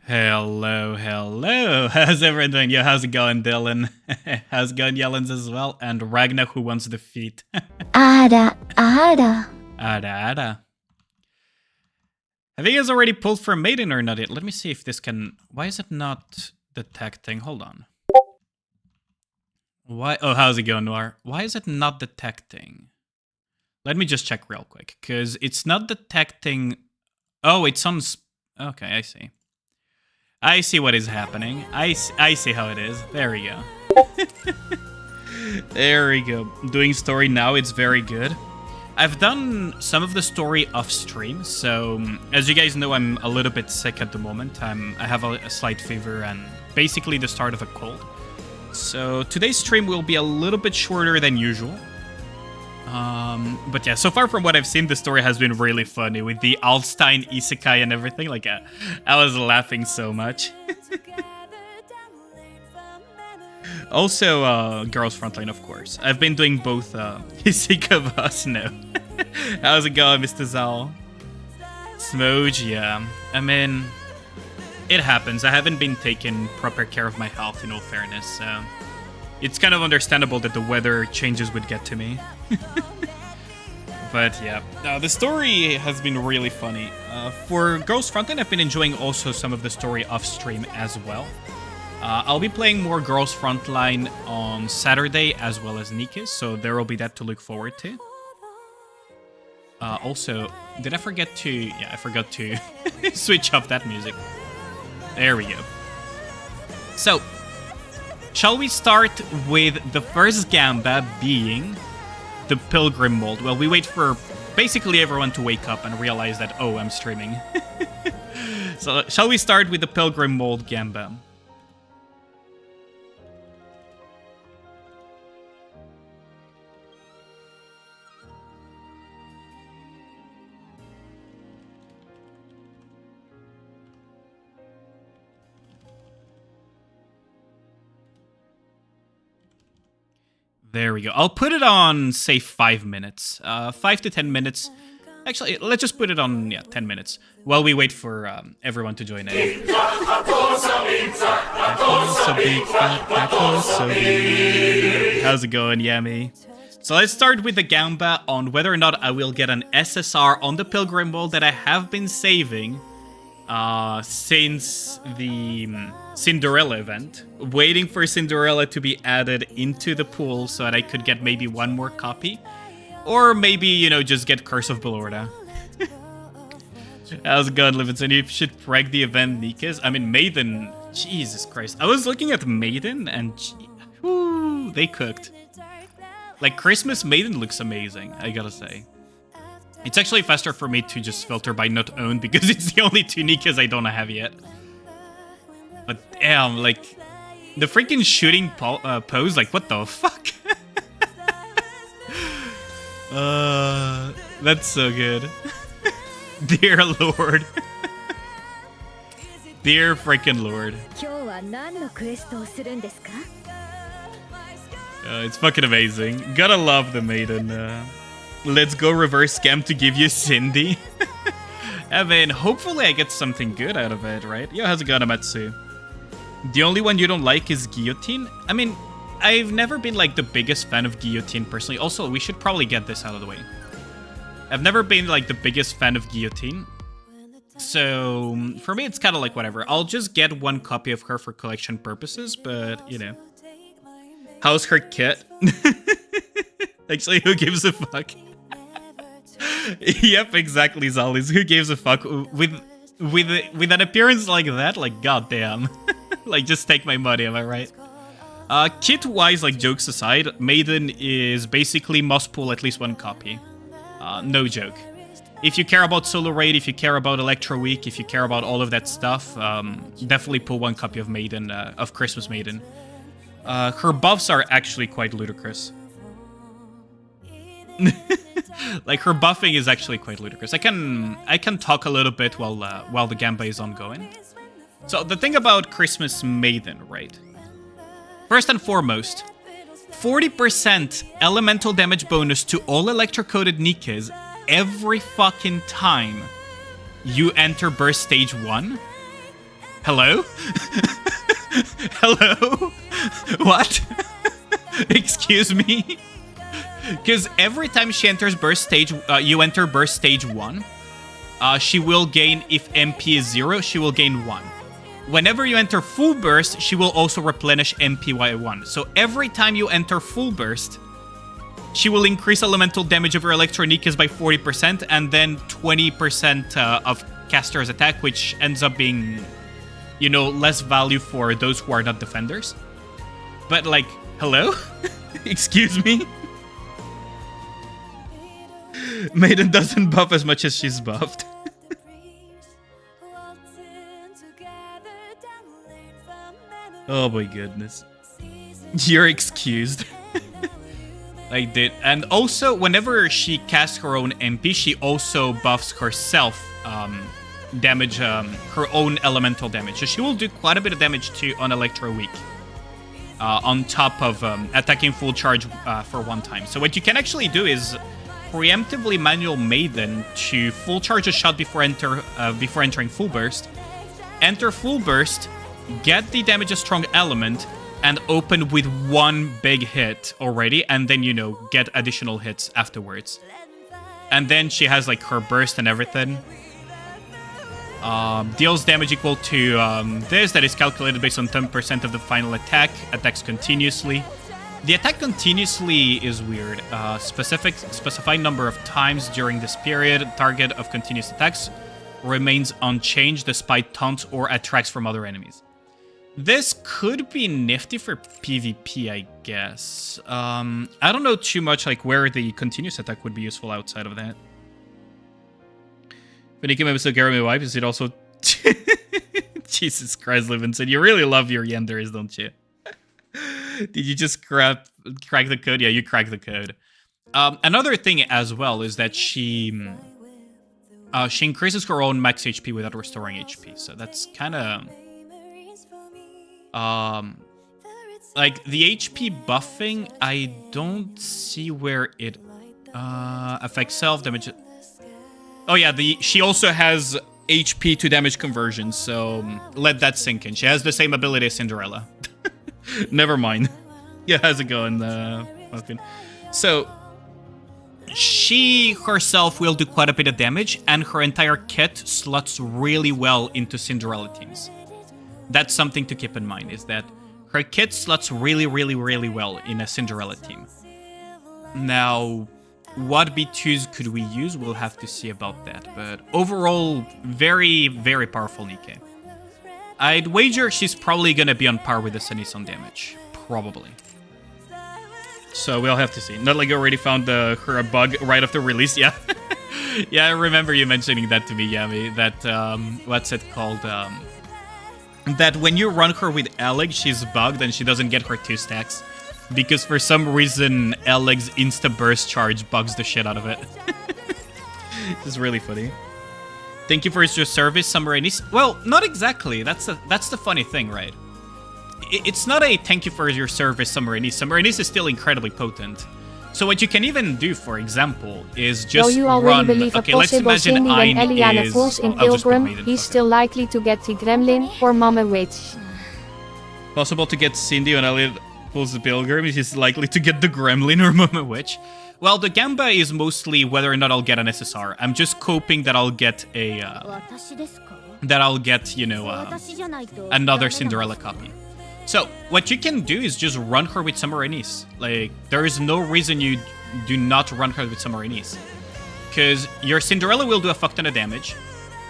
Hello, hello. How's everyone doing? Yo, how's it going, Dylan? How's it going, Yellens as well? And Ragnar, who wants the feet. Ada, Ada. Ada. Have you guys already pulled for Maiden or not yet? Let me see if this can... Why is it not the tech thing? Hold on. Why? Oh, how's it going, Noir? Why is it not the tech thing? Let me just check real quick, because it's not the tech thing... Oh, it's on... Okay, I see. I see what is happening. I see how it is. There we go. There we go. Doing story now, it's very good. I've done some of the story off stream, so as you guys know, I'm a little bit sick at the moment. I have a slight fever and basically the start of a cold. So today's stream will be a little bit shorter than usual. But yeah, so far from what I've seen, the story has been really funny with the Alstein isekai and everything. Like, I was laughing so much. Also, Girls Frontline, of course. I've been doing both, Sick of Us now. How's it going, Mr. Zal? Smooge, yeah. I mean, it happens. I haven't been taking proper care of my health, in all fairness, so... It's kind of understandable that the weather changes would get to me. But yeah, the story has been really funny. For Girls Frontline, I've been enjoying also some of the story off stream as well. I'll be playing more Girls Frontline on Saturday as well as Nikke, so there will be that to look forward to. Also, did I forget to... Yeah, I forgot to switch up that music. There we go. So, shall we start with the first gamba being the Pilgrim mold? Well, we wait for basically everyone to wake up and realize that, oh, I'm streaming. So, shall we start with the Pilgrim mold gamba? There we go. I'll put it on, say, 5 minutes. 5 to 10 minutes. Actually, let's just put it on, 10 minutes. While we wait for everyone to join in. How's it going, Yami? So let's start with the gamba on whether or not I will get an SSR on the Pilgrim Mold that I have been saving since the Cinderella event, waiting for Cinderella to be added into the pool so that I could get maybe one more copy, or maybe, you know, just get Curse of Bellorda. How's it going, Livingston? You should preg the event, Nikke's. I mean, Maiden, Jesus Christ. I was looking at Maiden and whoo, they cooked. Like, Christmas Maiden looks amazing, I gotta say. It's actually faster for me to just filter by not owned because it's the only two Nikke's I don't have yet. But damn, like, the freaking shooting pose, like, what the fuck? That's so good. Dear Lord. Dear freaking Lord. It's fucking amazing. Gotta love the Maiden. Let's go reverse scam to give you Cindy. I mean, hopefully I get something good out of it, right? Yo, how's it going, Amatsu? The only one you don't like is Guillotine? I mean, I've never been, like, the biggest fan of Guillotine, personally. Also, we should probably get this out of the way. I've never been, like, the biggest fan of Guillotine. So, for me, it's kind of like, whatever. I'll just get one copy of her for collection purposes, but, you know. How's her kit? Actually, who gives a fuck? Yep, exactly, Zalis. Who gives a fuck? With an appearance like that, like, goddamn. Like, just take my money, am I right? Kit-wise, like, jokes aside, Maiden is basically must pull at least one copy. No joke. If you care about Solo Raid, if you care about Electro Week, if you care about all of that stuff, definitely pull one copy of Maiden, of Christmas Maiden. Her buffs are actually quite ludicrous. Like, her buffing is actually quite ludicrous. I can talk a little bit while the gamba is ongoing. So the thing about Christmas Maiden, right? First and foremost, 40% elemental damage bonus to all electrocoded Nikkes every fucking time you enter burst stage 1. Hello? Hello? What? Excuse me? Because every time she enters burst stage, you enter burst stage 1, she will gain, if MP is 0, she will gain 1. Whenever you enter full burst, she will also replenish MP by 1. So every time you enter full burst, she will increase elemental damage of your Electro Nikkes by 40% and then 20% of caster's attack, which ends up being, you know, less value for those who are not defenders. But like, hello? Excuse me? Maiden doesn't buff as much as she's buffed. Oh my goodness. You're excused. I did. And also, whenever she casts her own MP, she also buffs herself damage, her own elemental damage. So she will do quite a bit of damage to on Electro Weak. On top of attacking full charge for one time. So what you can actually do is preemptively manual Maiden to full charge a shot before entering full burst. Enter full burst, get the damage a strong element, and open with one big hit already, and then, you know, get additional hits afterwards. And then she has, like, her burst and everything. Deals damage equal to this, that is calculated based on 10% of the final attack. Attacks continuously. The attack continuously is weird. Specified number of times during this period, target of continuous attacks remains unchanged despite taunts or attacks from other enemies. This could be nifty for PvP, I guess. I don't know too much like where the continuous attack would be useful outside of that. But Nikke Maiden still Garami wife, is it also... Jesus Christ, Livingston, you really love your Yenders, don't you? Did you just crack the code? Yeah, you cracked the code. Another thing as well is that she increases her own max HP without restoring HP. So that's kind of... like, the HP buffing, I don't see where it affects self-damage. Oh yeah, she also has HP to damage conversion, so let that sink in. She has the same ability as Cinderella. Never mind. Yeah, how's it going? So, she herself will do quite a bit of damage, and her entire kit slots really well into Cinderella teams. That's something to keep in mind, is that her kit slots really, really, really well in a Cinderella team. Now, what B2s could we use? We'll have to see about that. But overall, very, very powerful Nikke. I'd wager she's probably going to be on par with the Sunny's on damage. Probably. So we'll have to see. Not like you already found her a bug right after release. Yeah. Yeah, I remember you mentioning that to me, Yami. That, what's it called? That when you run her with Alex, she's bugged and she doesn't get her 2 stacks. Because for some reason, Alex's insta-burst charge bugs the shit out of it. It's really funny. Thank you for your service, Summer-Anis. Well, not exactly. That's the funny thing, right? It's not a thank you for your service, Summer-Anis. Summer-Anis is still incredibly potent. So what you can even do, for example, is just you already run... believe Okay, a let's possible imagine Cindy when Ein Eliana is... falls in I'll just put Pilgrim, Maiden, he's fuck it. still likely to get the Gremlin or Mama Witch. Possible to get Cindy when Elliot pulls the Pilgrim. He's likely to get the Gremlin or Mama Witch. Well, the Gamba is mostly whether or not I'll get an SSR. I'm just hoping that I'll get a... you know, another Cinderella copy. So, what you can do is just run her with Summer-Anis. Like, there is no reason you do not run her with Summer-Anis. Because your Cinderella will do a fuck ton of damage.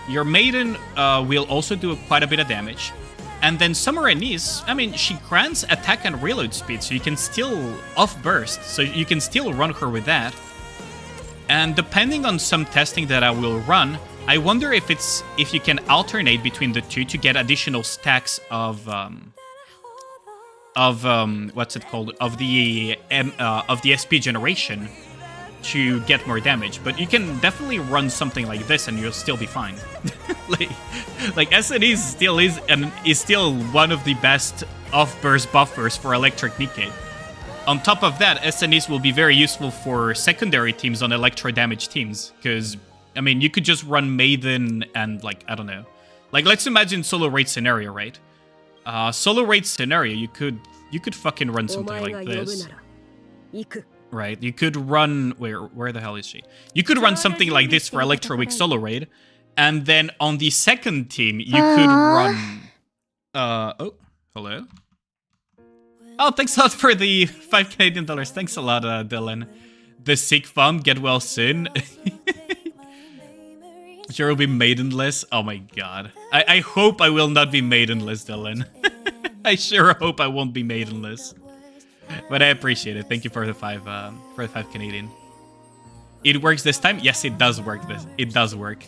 Your Maiden will also do quite a bit of damage. And then Summer-Anis, I mean, she grants attack and reload speed, so you can still off-burst. So you can still run her with that. And depending on some testing that I will run, I wonder if you can alternate between the two to get additional stacks of what's it called, of the SP generation to get more damage. But you can definitely run something like this and you'll still be fine. like SNE is still one of the best off-burst buffers for Electric Nikke. On top of that, SNEs will be very useful for secondary teams on Electro damage teams, because I mean you could just run Maiden and, like, I don't know, Like, let's imagine solo raid scenario, right? Solo raid scenario, you could fucking run something like this. Right, you could run... Where the hell is she? You could run something like this for Electro Week solo raid, and then on the second team, you could run... oh, hello? Oh, thanks a lot for the 5 Canadian dollars. Thanks a lot, Dylan. The sick fun, get well soon. Sure will be maidenless. Oh my god. I hope I will not be maidenless, Dylan. I sure hope I won't be maidenless. But I appreciate it. Thank you for the 5 Canadian. It works this time? Yes, it does work. It does work.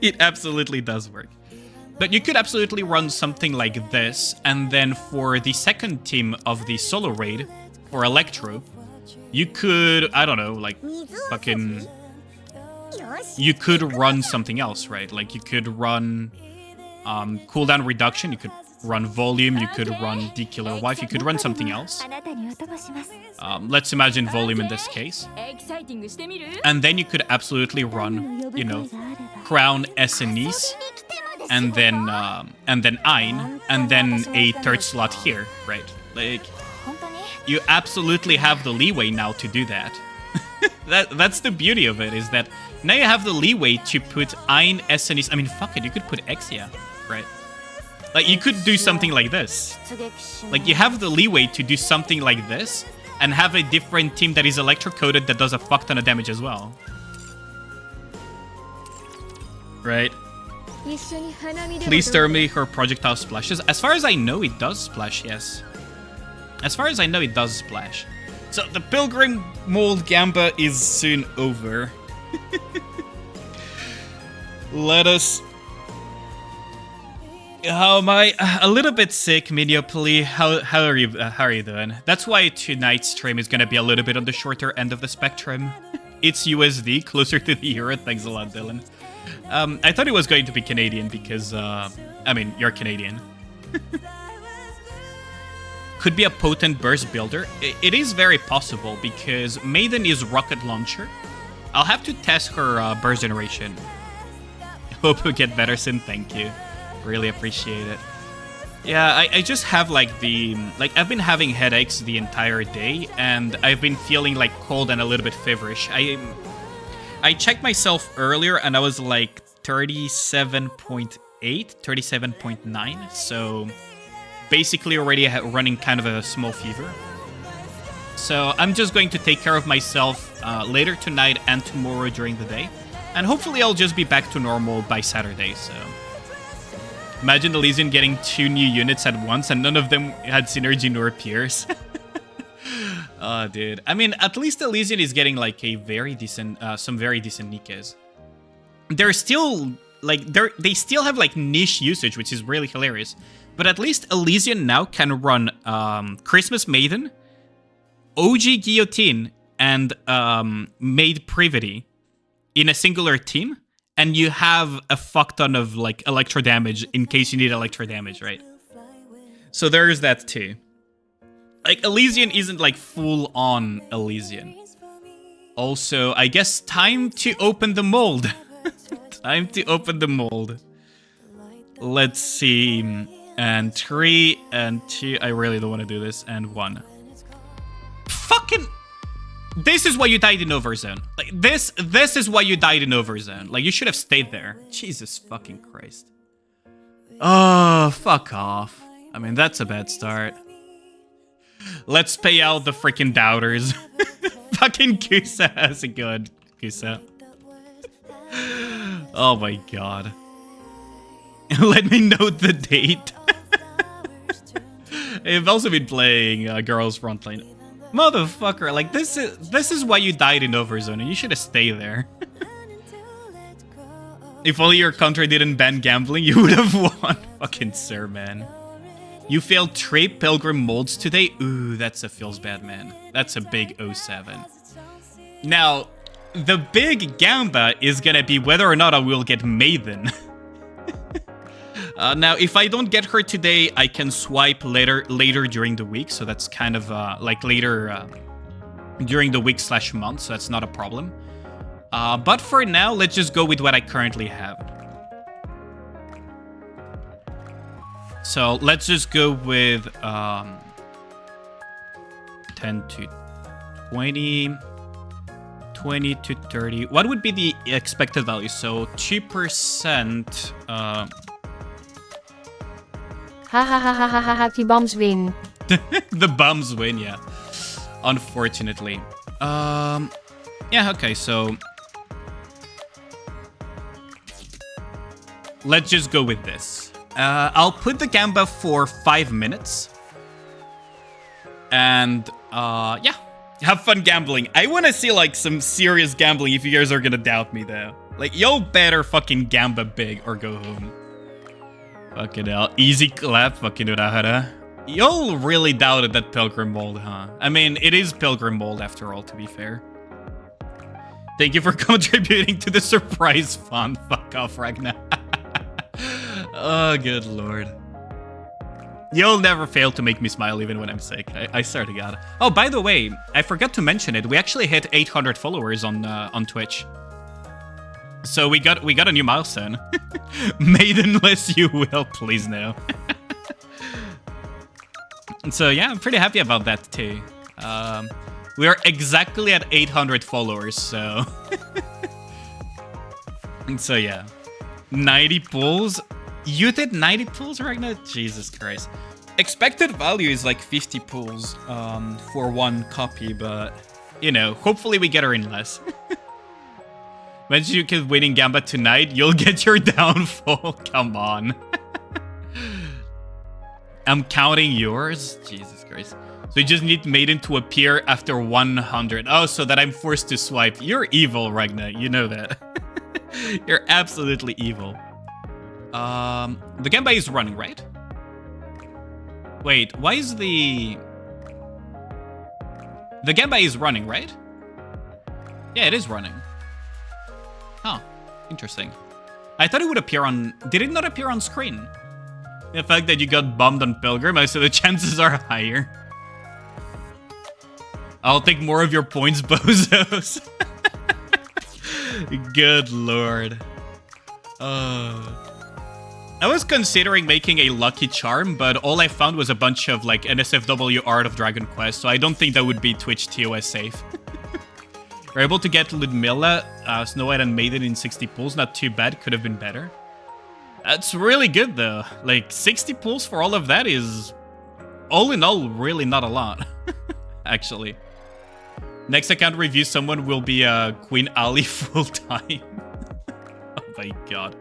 It absolutely does work. But you could absolutely run something like this, and then for the second team of the solo raid, for Electro, you could, I don't know, like, fucking... You could run something else, right? Like, you could run cooldown reduction, you could run volume, you could run D-Killer Wife, you could run something else. Let's imagine volume in this case. And then you could absolutely run, you know, Crown SNEs, and then Ein, and then a third slot here, right? Like, you absolutely have the leeway now to do that. That's the beauty of it, is that now you have the leeway to put Ein, SNEs. I mean, fuck it, you could put Exia, right? Like, you could do something like this. Like, you have the leeway to do something like this and have a different team that is electro-coded that does a fuck ton of damage as well. Right? Please tell me her projectile splashes. As far as I know, it does splash, yes. As far as I know, it does splash. So, the Pilgrim Mold Gamba is soon over. Let us... How am I? A little bit sick, Miniopoly. How are you doing? That's why tonight's stream is gonna be a little bit on the shorter end of the spectrum. It's USD, closer to the euro. Thanks a lot, Dylan. I thought it was going to be Canadian because, I mean, you're Canadian. Could be a potent burst builder. It is very possible because Maiden is rocket launcher. I'll have to test her burst generation. Hope you get better soon. Thank you. Really appreciate it. Yeah, I just have like I've been having headaches the entire day, and I've been feeling like cold and a little bit feverish. I checked myself earlier and I was like 37.8, 37.9, so basically already running kind of a small fever. So I'm just going to take care of myself later tonight and tomorrow during the day, and hopefully I'll just be back to normal by Saturday, so... Imagine Elysian getting 2 new units at once and none of them had synergy nor peers. Oh, dude. I mean, at least Elysian is getting like a very decent, some very decent Nikkes. They're still, like, they still have like niche usage, which is really hilarious. But at least Elysian now can run Christmas Maiden, OG Guillotine, and Maid Privity in a singular team. And you have a fuck ton of, like, electro damage in case you need electro damage, right? So there's that too. Like, Elysian isn't, like, full-on Elysian. Also, I guess time to open the mold. Time to open the mold. Let's see. And 3 and 2. I really don't want to do this. And 1. Fucking... This is why you died in Overzone. Like, this is why you died in Overzone. Like, you should have stayed there. Jesus fucking Christ. Oh, fuck off. I mean, that's a bad start. Let's pay out the freaking doubters. Fucking Kusa. How's it good, Kusa? Oh my god. Let me know the date. I've also been playing Girls Frontline. Motherfucker, like, this is why you died in Overzone, and you should have stayed there. If only your country didn't ban gambling, you would have won. Fucking sir, man. You failed 3 Pilgrim molds today? Ooh, that's a feels bad, man. That's a big 07. Now, the big gamba is gonna be whether or not I will get Maiden. Now, if I don't get her today, I can swipe later during the week. So that's kind of like later during the week / month. So that's not a problem. But for now, let's just go with what I currently have. So let's just go with 10 to 20, 20 to 30. What would be the expected value? So 2%. Ha ha ha ha ha ha ha, the bombs win. The bums win, yeah. Unfortunately. Yeah, okay, so let's just go with this. I'll put the gamba for 5 minutes. And, yeah. Have fun gambling. I want to see, like, some serious gambling if you guys are gonna doubt me, though. Like, y'all better fucking gamba big or go home. Fucking hell. Easy clap, fucking Urahara. Y'all really doubted that Pilgrim mold, huh? I mean, it is Pilgrim mold after all, to be fair. Thank you for contributing to the surprise fun. Fuck off, Ragnar. Oh, good lord. You'll never fail to make me smile even when I'm sick. I swear to God. Oh, by the way, I forgot to mention it. We actually hit 800 followers on Twitch. So we got a new milestone. Maidenless you will, please no. So yeah, I'm pretty happy about that too. We are exactly at 800 followers, so... So yeah. 90 pulls. You did 90 pulls right now? Jesus Christ. Expected value is like 50 pulls for one copy, but, you know, hopefully we get her in less. Once you keep winning Gamba tonight, you'll get your downfall. Come on. I'm counting yours? Jesus Christ. So you just need Maiden to appear after 100. Oh, so that I'm forced to swipe. You're evil, Ragnar. You know that. You're absolutely evil. The Gamba is running, right? Wait, why is the... The Gamba is running, right? Yeah, it is running. Huh, interesting. I thought it would appear on... Did it not appear on screen? The fact that you got bombed on Pilgrim, I said the chances are higher. I'll take more of your points, bozos. Good lord. I was considering making a lucky charm, but all I found was a bunch of like NSFW art of Dragon Quest, so I don't think that would be Twitch TOS safe. We're able to get Ludmilla, Snow White and Maiden in 60 pulls. Not too bad, could have been better. That's really good though. Like 60 pulls for all of that is, all in all, really not a lot. Actually. Next account review, someone will be Queen Ali full time. Oh my god.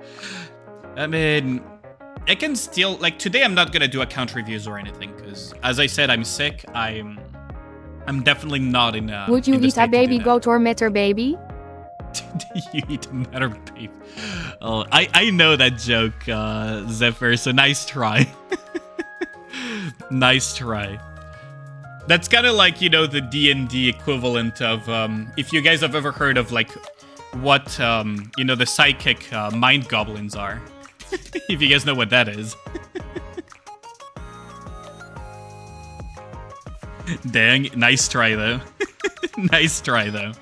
I mean, I can still, like, today I'm not gonna do account reviews or anything, because, as I said, I'm sick. I'm definitely not in Would you eat a baby goat or matter baby? You eat a matter baby. Oh, I know that joke, Zephyr, so nice try. Nice try. That's kind of like, you know, the D&D equivalent of, if you guys have ever heard of, like, what, you know, the psychic mind goblins are. If you guys know what that is. Dang, nice try though. Nice try though.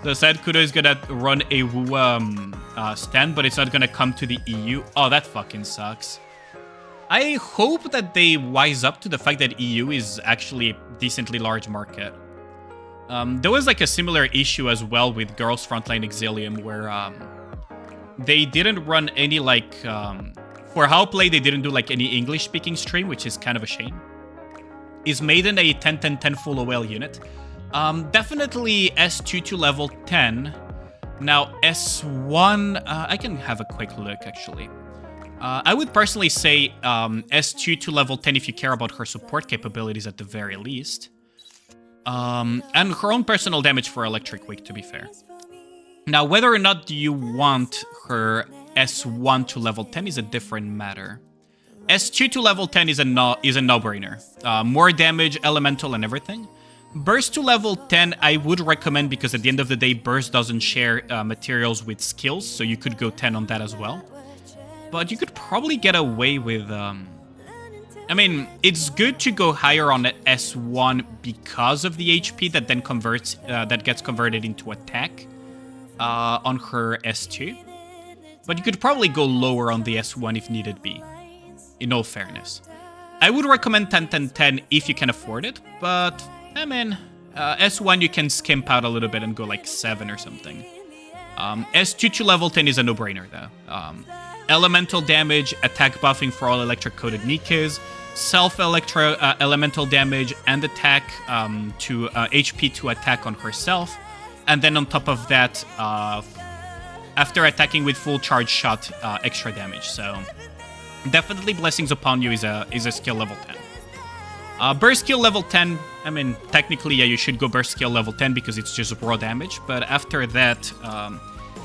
So Sad Kudo is gonna run a WU stand, but it's not gonna come to the EU. Oh, that fucking sucks. I hope that they wise up to the fact that EU is actually a decently large market. There was like a similar issue as well with Girls Frontline Exilium, where they didn't run any like for How Play, they didn't do like any English speaking stream, which is kind of a shame. Is Maiden a 10-10-10 full OL unit? Definitely S2 to level 10. Now S1, I can have a quick look actually. I would personally say S2 to level 10 if you care about her support capabilities at the very least. And her own personal damage for Electric Week, to be fair. Now, whether or not you want her S1 to level 10 is a different matter. S2 to level 10 is a no-brainer. More damage, elemental, and everything. Burst to level 10, I would recommend because at the end of the day, Burst doesn't share materials with skills, so you could go 10 on that as well. But you could probably get away with... I mean, it's good to go higher on S1 because of the HP that then converts, that gets converted into attack on her S2. But you could probably go lower on the S1 if needed be. in all fairness. I would recommend 10-10-10 if you can afford it, but I mean, S1 you can skimp out a little bit and go like 7 or something. S2 to level 10 is a no-brainer though. Elemental damage, attack buffing for all electric-coated Nikkes, elemental damage and attack to HP to attack on herself, and then on top of that, after attacking with full charge shot, extra damage. So definitely Blessings Upon You is a skill level 10. Burst skill level 10, I mean, technically, yeah, you should go burst skill level 10 because it's just raw damage, but after that,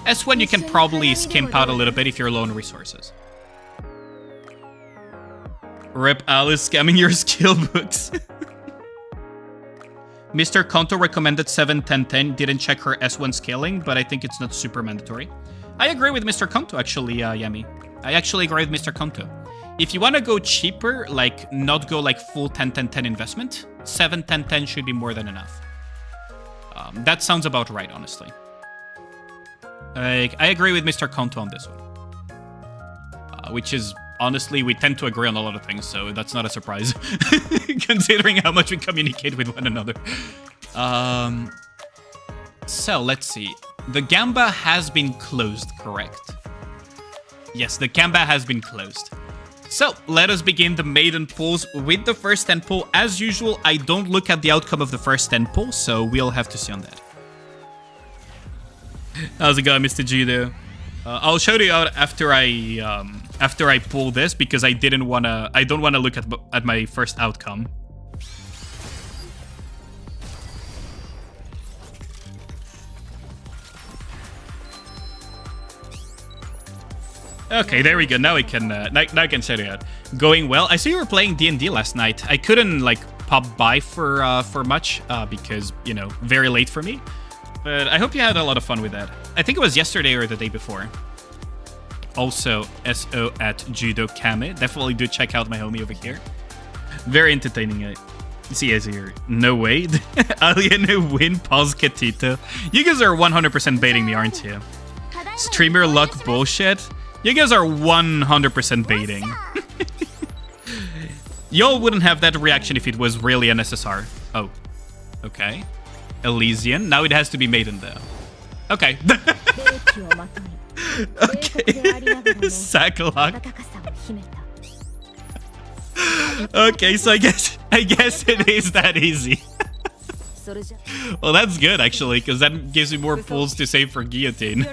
S1 you can probably skimp out a little bit if you're low on resources. Rip Alice scamming your skill books. Mr. Konto recommended 7-10-10, didn't check her S1 scaling, but I think it's not super mandatory. I agree with Mr. Konto, actually, Yami. I actually agree with Mr. Konto. If you want to go cheaper, like, not go like full 10-10-10 investment, 7-10-10 should be more than enough. That sounds about right, honestly. I agree with Mr. Konto on this one. Which is, honestly, we tend to agree on a lot of things, so that's not a surprise. Considering how much we communicate with one another. So, let's see. The Gamba has been closed, correct? Yes, the Gamba has been closed. So, let us begin the maiden pulls with the first 10 pull. As usual, I don't look at the outcome of the first 10 pull, so we'll have to see on that. How's it going, Mr. Judo? I'll show you out after I pull this because I don't wanna look at my first outcome. Okay, there we go. Now I can now I can show you out. Going well. I saw you were playing D&D last night. I couldn't like pop by for much because, you know, very late for me. But I hope you had a lot of fun with that. I think it was yesterday or the day before. Also, SO at Judo Kame. Definitely do check out my homie over here. Very entertaining. See as here. No way. Alien win. Pause Ketito. You guys are 100% baiting me, aren't you? Streamer luck bullshit. You guys are 100% baiting. Y'all wouldn't have that reaction if it was really an SSR. Oh. Okay. Elysian. Now it has to be Maiden, though. Okay. Okay. Sakalak. Okay, so I guess it is that easy. Well, that's good, actually, because that gives me more pulls to save for Guillotine.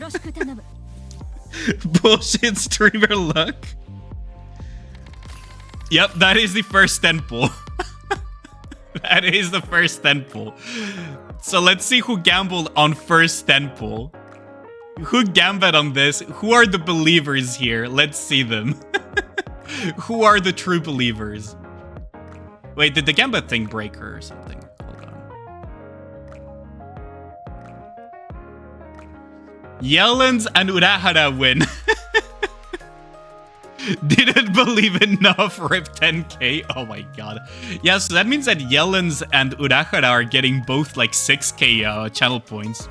Bullshit streamer luck. Yep, that is the first 10 pull. That is the first 10 pull. So let's see who gambled on first 10 pull. Who gambled on this? Who are the believers here? Let's see them. Who are the true believers? Wait, did the Gamba thing break her or something? Hold on. Yellens and Urahara win. Didn't believe enough, rip 10k. Oh my god. Yeah, so that means that Yellens and Urahara are getting both like 6k channel points.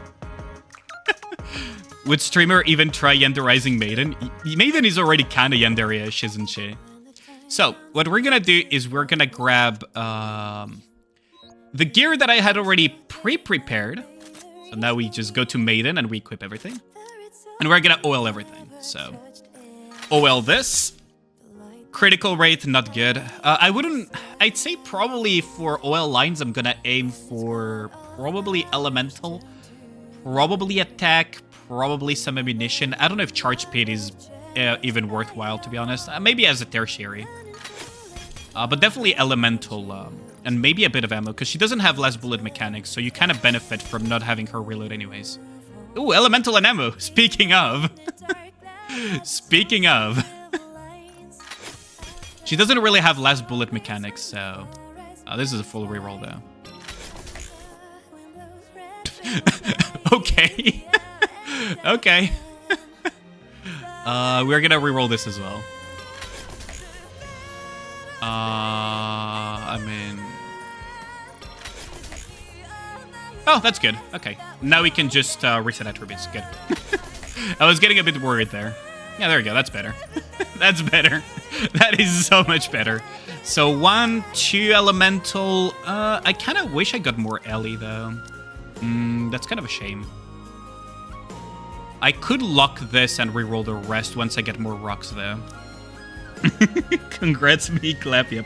Would streamer even try Yanderizing Maiden? Maiden is already kinda Yandere-ish, isn't she? So, what we're gonna do is we're gonna grab the gear that I had already pre-prepared. So now we just go to Maiden and we equip everything. And we're gonna oil everything, so... OL this. Critical rate, not good. I'd say probably for OL lines, I'm gonna aim for probably Elemental, probably Attack, probably some Ammunition. I don't know if Charge Pit is even worthwhile, to be honest. Maybe as a tertiary. But definitely Elemental, and maybe a bit of ammo, because she doesn't have less bullet mechanics, so you kind of benefit from not having her reload anyways. Ooh, Elemental and ammo, speaking of. Speaking of. She doesn't really have less bullet mechanics, so... this is a full reroll, though. Okay. Okay. We're gonna reroll this as well. I mean... Oh, that's good. Okay. Now we can just reset attributes. Good. I was getting a bit worried there. Yeah, there we go. That's better. That's better. That is so much better. So 1, 2 elemental. I kind of wish I got more Ellie though. That's kind of a shame. I could lock this and reroll the rest once I get more rocks though. Congrats, me clap. Yep.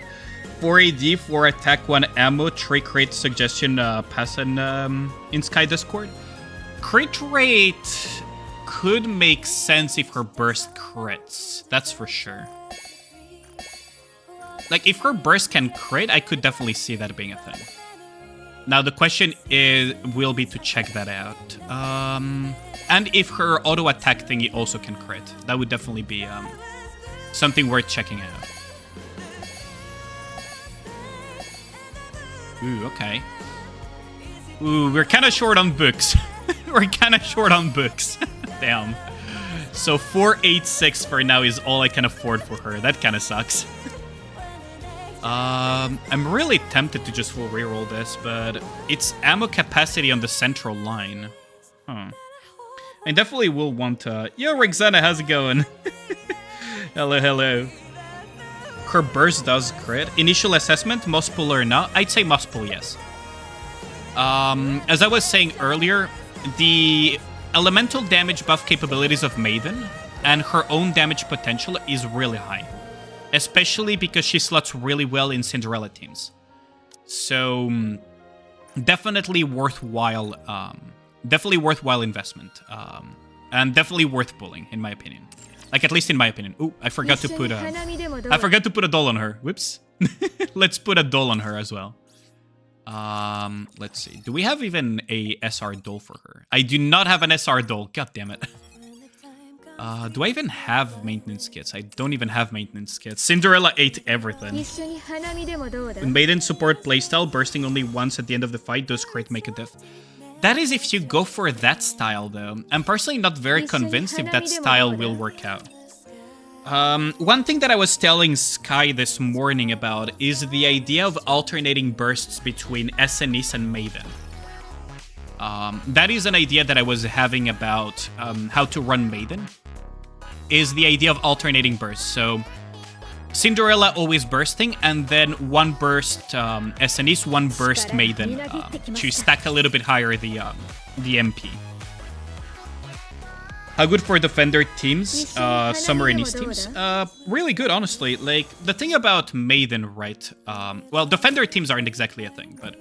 4 AD, 4 attack, 1 ammo, 3 crate suggestion pass in Sky Discord. Crit rate could make sense if her burst crits. That's for sure. Like, if her burst can crit, I could definitely see that being a thing. Now, the question will be to check that out. And if her auto attack thingy also can crit. That would definitely be something worth checking out. Ooh, okay. Ooh, we're kind of short on books. We're kind of short on books. Damn. So 486 for now is all I can afford for her. That kind of sucks. I'm really tempted to just full reroll this, but it's ammo capacity on the central line. Huh. I definitely will want to... Yo, Rexana, how's it going? Hello, hello. Her burst does crit. Initial assessment, must pull or not? I'd say must pull, yes. As I was saying earlier, the elemental damage buff capabilities of Maiden and her own damage potential is really high. Especially because she slots really well in Cinderella teams. So, definitely worthwhile investment. And definitely worth pulling, in my opinion. Like, at least in my opinion. Ooh, I forgot to put a doll on her. Whoops. Let's put a doll on her as well. Let's see. Do we have even a SR doll for her? I do not have an SR doll. God damn it. Do I even have maintenance kits? I don't even have maintenance kits. Cinderella ate everything. When Maiden support playstyle, bursting only once at the end of the fight does crit make a diff. That is if you go for that style, though. I'm personally not very convinced if that style will work out. One thing that I was telling Sky this morning about is the idea of alternating bursts between SNEs and Maiden. That is an idea that I was having about how to run Maiden, is the idea of alternating bursts. So, Cinderella always bursting, and then one burst SNEs, one burst Maiden, to stack a little bit higher the MP. How good for Defender teams, Summer and East teams? Really good, honestly. Like, the thing about Maiden, right? Well, Defender teams aren't exactly a thing, but...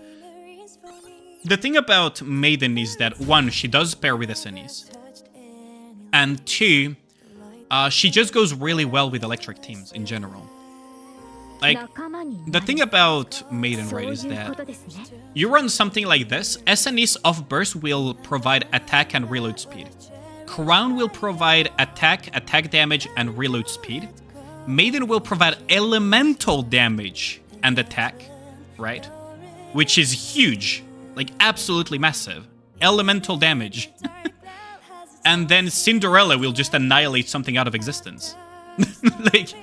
The thing about Maiden is that, one, she does pair with SNEs. And two, she just goes really well with electric teams in general. Like, the thing about Maiden, right, is that you run something like this, SNEs off burst will provide attack and reload speed. Crown will provide attack damage, and reload speed. Maiden will provide elemental damage and attack, right? Which is huge. Like, absolutely massive. Elemental damage. And then Cinderella will just annihilate something out of existence. Like...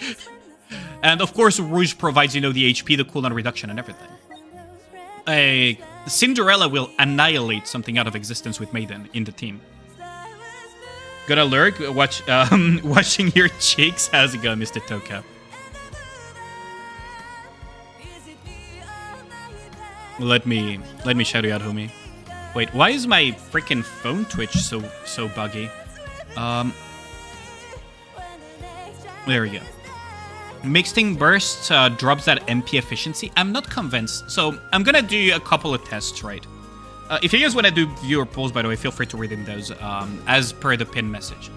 And of course, Rouge provides, you know, the HP, the cooldown reduction, and everything. Cinderella will annihilate something out of existence with Maiden in the team. Gotta lurk, watching your cheeks. How's it going, Mr. Toka? Let me shout you out, homie. Wait, why is my freaking phone Twitch so buggy? There we go. Mixing bursts drops that MP efficiency. I'm not convinced, so I'm gonna do a couple of tests, right? If you guys want to do viewer polls, by the way, feel free to read in those as per the pin message.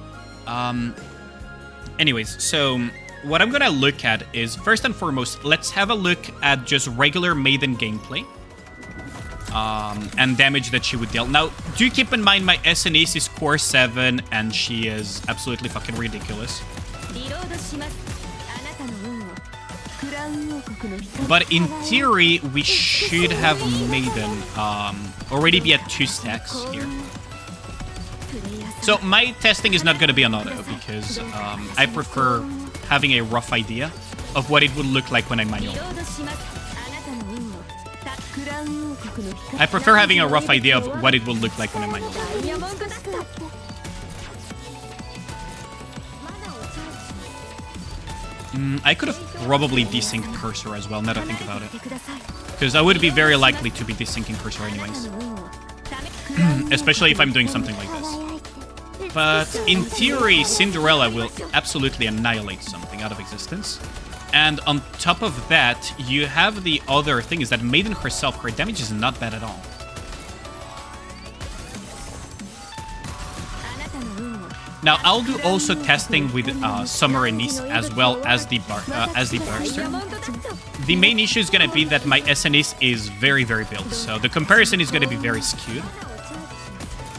Anyways, so what I'm gonna look at is, first and foremost, let's have a look at just regular Maiden gameplay. And damage that she would deal. Now, do keep in mind my SNEs is core 7, and she is absolutely fucking ridiculous. But in theory, we should have Maiden already be at 2 stacks here. So my testing is not going to be on auto, because I prefer having a rough idea of what it would look like when I manual. I prefer having a rough idea of what it will look like when I manual. I could have probably desynced Cursor as well, now that I think about it. Because I would be very likely to be desyncing Cursor anyways. Especially if I'm doing something like this. But in theory, Cinderella will absolutely annihilate something out of existence. And on top of that, you have the other thing is that Maiden herself, her damage is not bad at all. Now, I'll do also testing with Summer and Nice as well as the Burster. The main issue is going to be that my SNEs is very, very built, so the comparison is going to be very skewed.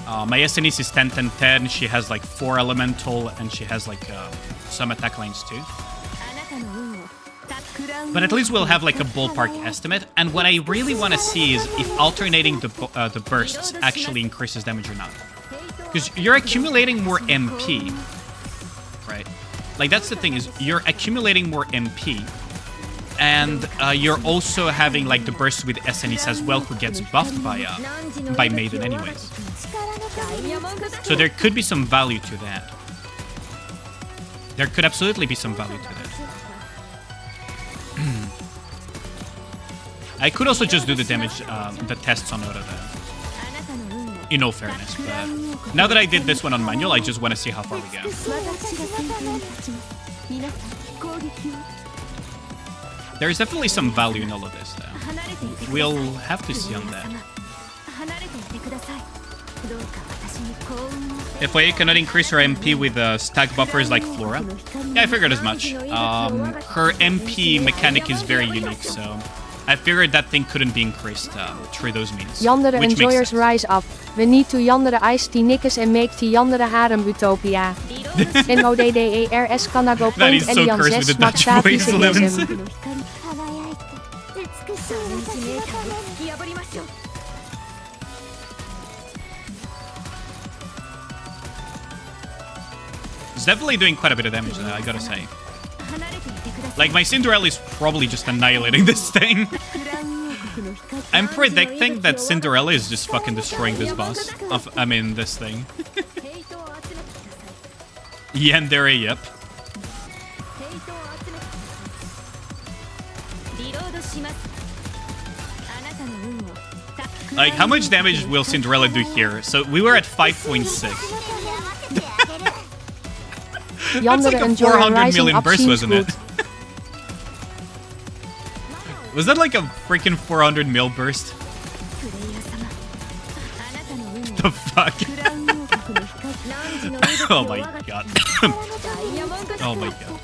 My SNEs is 10-10-10, she has like 4 elemental, and she has like some attack lines too. But at least we'll have like a ballpark estimate, and what I really want to see is if alternating the bursts actually increases damage or not. Because you're accumulating more MP, right? Like, that's the thing, is you're accumulating more MP, and you're also having, like, the burst with SNEs as well, who gets buffed by Maiden anyways. So there could be some value to that. There could absolutely be some value to that. I could also just do the damage, the tests on Oda there. In all fairness, but now that I did this one on manual, I just want to see how far we go. There's definitely some value in all of this, though. We'll have to see on that. FYA cannot increase her MP with stack buffers like Flora. Yeah, I figured as much. Her MP mechanic is very unique, so I figured that thing couldn't be increased through those means. Yandere enjoyers rise up. We need to Yandere ice die Nikkes and make the Yandere harem utopia. NODDERS Kanago That is so cursed with the Dutch voice, Levins. It's definitely doing quite a bit of damage, I gotta say. Like, my Cinderella is probably just annihilating this thing. I'm predicting that Cinderella is just fucking destroying this boss. I mean, this thing. Yandere, yep. Like, how much damage will Cinderella do here? So, we were at 5.6. That's like a 400 million burst, wasn't it? Was that like a freaking 400 mil burst? The fuck? Oh my god. Oh my god.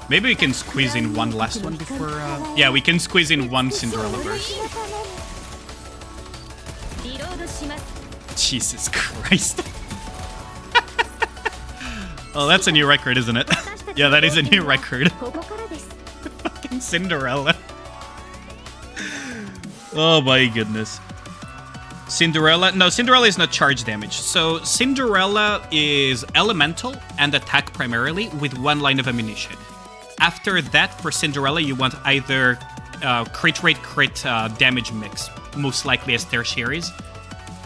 Maybe we can squeeze in one last one before... Yeah, we can squeeze in one Cinderella burst. Jesus Christ. Oh, that's a new record, isn't it? Yeah, that is a new record. Fucking Cinderella. Oh my goodness. Cinderella? No, Cinderella is not charge damage. So Cinderella is elemental and attack primarily with one line of ammunition. After that, for Cinderella, you want either crit rate, crit damage mix, most likely as tertiaries.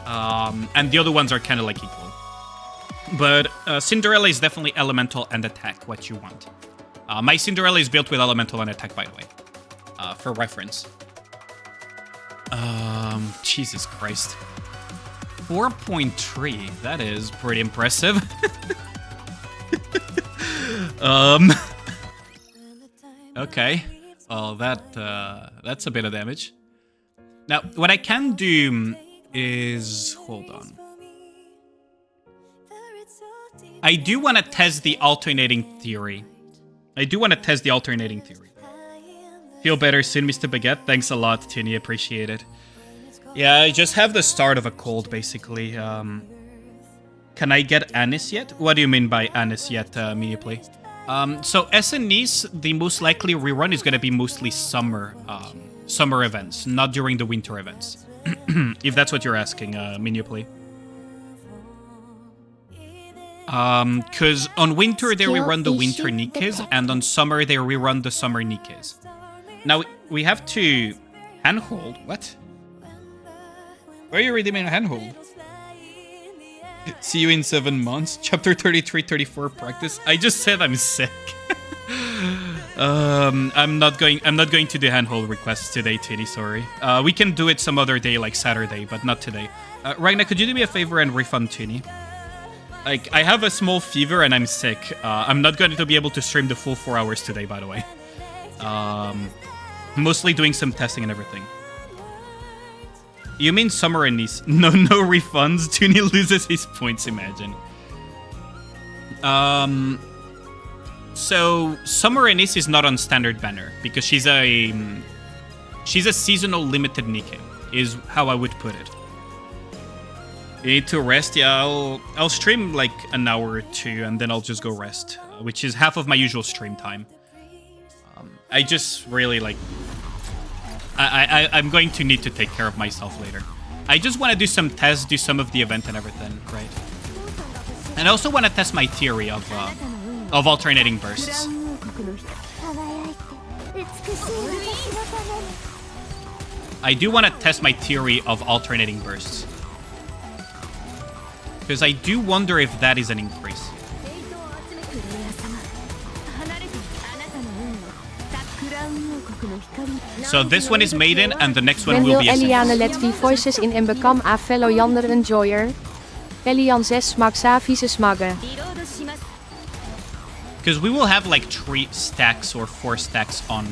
And the other ones are kind of like equal. But Cinderella is definitely elemental and attack, what you want. My Cinderella is built with elemental and attack, by the way, for reference. Jesus Christ. 4.3, that is pretty impressive. Okay. Well, that's a bit of damage. Now, what I can do is... Hold on. I do want to test the alternating theory. Feel better soon, Mr. Baguette. Thanks a lot, Tini. Appreciate it. Yeah, I just have the start of a cold, basically. Can I get Anis yet? What do you mean by Anis yet, Miniplay? So SNEs, the most likely rerun is going to be mostly summer events, not during the winter events. If that's what you're asking, Miniplay. Because on winter they rerun the winter Nikkes, and on summer they rerun the summer Nikkes. Now, we have to Handhold? What? Why are you redeeming a handhold? See you in 7 months. Chapter 33, 34 practice. I just said I'm sick. I'm not going to do handhold requests today, Titty, sorry. We can do it some other day, like Saturday, but not today. Ragnar, could you do me a favor and refund Tini? Like, I have a small fever and I'm sick. I'm not going to be able to stream the full 4 hours today, by the way. Mostly doing some testing and everything. You mean Summer and Nice? No refunds. Tuni loses his points, imagine. So Summer and Nice is not on standard banner because she's a seasonal limited Nikke, is how I would put it. You need to rest? Yeah, I'll stream like an hour or two and then I'll just go rest, which is half of my usual stream time. I just really like... I'm going to need to take care of myself later. I just want to do some tests, do some of the event and everything, right? And I also want to test my theory of alternating bursts. I do want to test my theory of alternating bursts. Because I do wonder if that is an increase. So this one is Maiden and the next one will be Eliane let wie voices in en become a fellow Yander enjoyer. Elian 6 smak vieze smaggen. Because we will have like 3 stacks or 4 stacks on...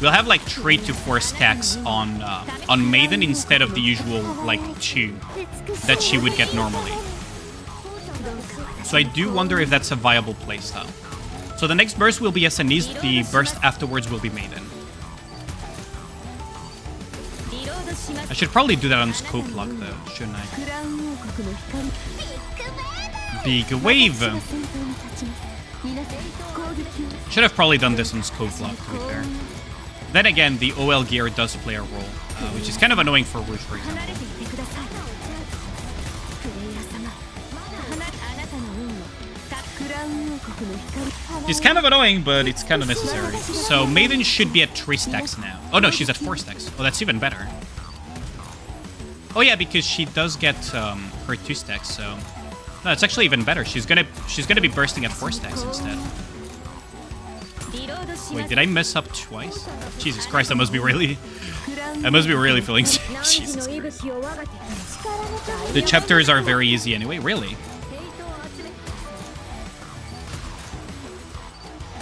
we'll have like 3 to 4 stacks on Maiden instead of the usual like 2 that she would get normally. So I do wonder if that's a viable playstyle. So the next burst will be SNEs, the burst afterwards will be Maiden. I should probably do that on Scope Lock though, shouldn't I? Big wave! Should have probably done this on Scope Lock, to be fair. Then again, the OL gear does play a role, which is kind of annoying for Rouge, for example. It's kind of annoying, but it's kind of necessary. So Maiden should be at 3 stacks now. Oh no, she's at 4 stacks. Oh, that's even better. Oh yeah, because she does get her 2 stacks, so... No, it's actually even better. She's gonna be bursting at 4 stacks instead. Wait, did I mess up twice? Jesus Christ, I must be really feeling sick. Jesus Christ. The chapters are very easy anyway, really.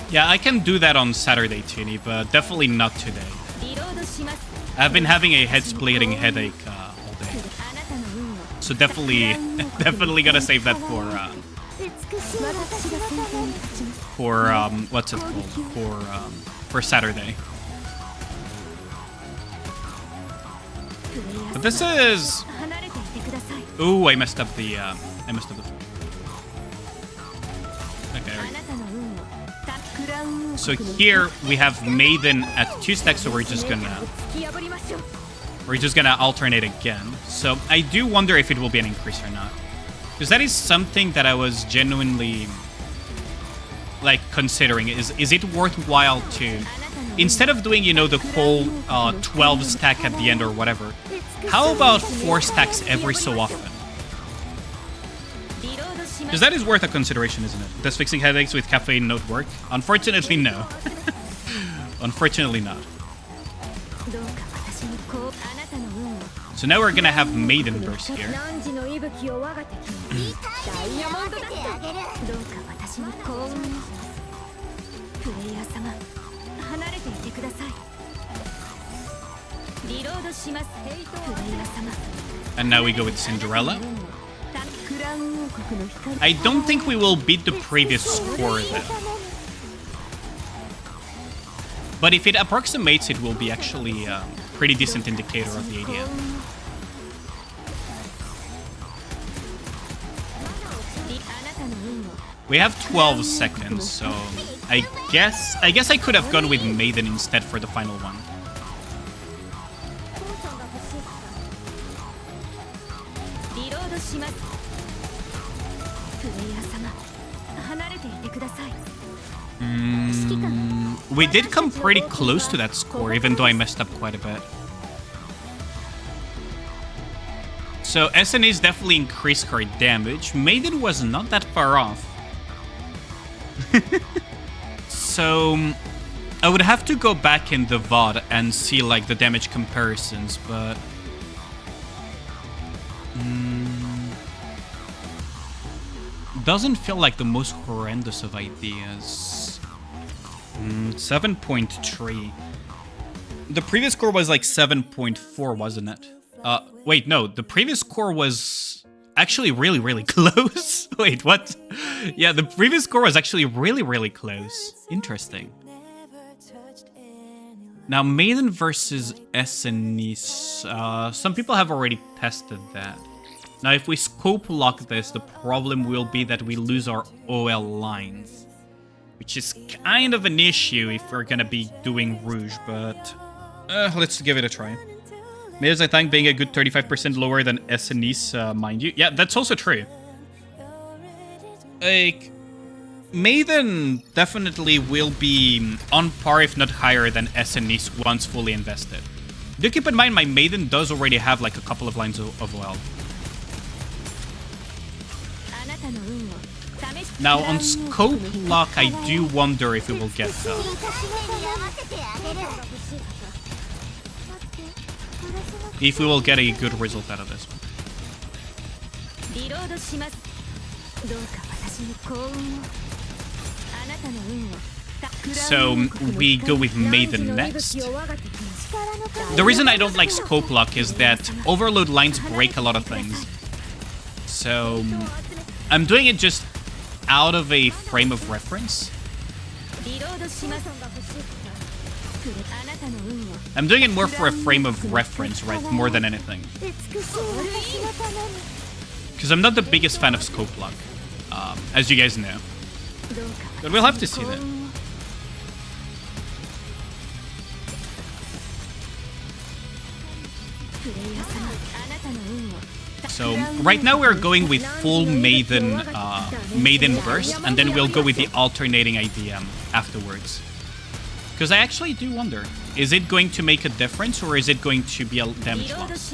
Yeah, I can do that on Saturday, Tini, but definitely not today. I've been having a head-splitting headache all day. So definitely gonna save that for what's it called? For Saturday. But this is... Ooh, I messed up the... Okay, there we go. So here we have Maiden at 2 stacks, so we're just gonna alternate again. So I do wonder if it will be an increase or not, because that is something that I was genuinely like considering. Is it worthwhile to, instead of doing, you know, the whole 12 stack at the end or whatever, how about 4 stacks every so often? Because that is worth a consideration, isn't it? Does fixing headaches with caffeine not work? Unfortunately, no. Unfortunately not. So now we're gonna have Maiden burst here. And now we go with Cinderella. I don't think we will beat the previous score though. But if it approximates, it will be actually a pretty decent indicator of the ADM. We have 12 seconds, so I guess I could have gone with Maiden instead for the final one. we did come pretty close to that score, even though I messed up quite a bit. So SNEs definitely increased her damage. Maiden was not that far off. So I would have to go back in the VOD and see like the damage comparisons, but doesn't feel like the most horrendous of ideas. 7.3. The previous score was like 7.4, wasn't it? Wait, no, the previous score was actually really, really close. Wait, what? Yeah, the previous score was actually really, really close. Interesting. Now, Maiden versus SNEs. Some people have already tested that. Now, if we scope lock this, the problem will be that we lose our OL lines, which is kind of an issue if we're gonna be doing Rouge, but let's give it a try. Maiden's, I think, being a good 35% lower than SNEs, mind you. Yeah, that's also true. Like, Maiden definitely will be on par, if not higher, than SNEs once fully invested. Do keep in mind, my Maiden does already have like a couple of lines of OL. Now, on scope lock, I do wonder if we will get if we will get a good result out of this one. So we go with Maiden next. The reason I don't like scope lock is that overload lines break a lot of things. So I'm doing it just out of a frame of reference. I'm doing it more for a frame of reference, right? More than anything. Because I'm not the biggest fan of scope lock, as you guys know. But we'll have to see that. So right now we're going with full Maiden burst, and then we'll go with the alternating IDM afterwards. Because I actually do wonder, is it going to make a difference, or is it going to be a damage loss?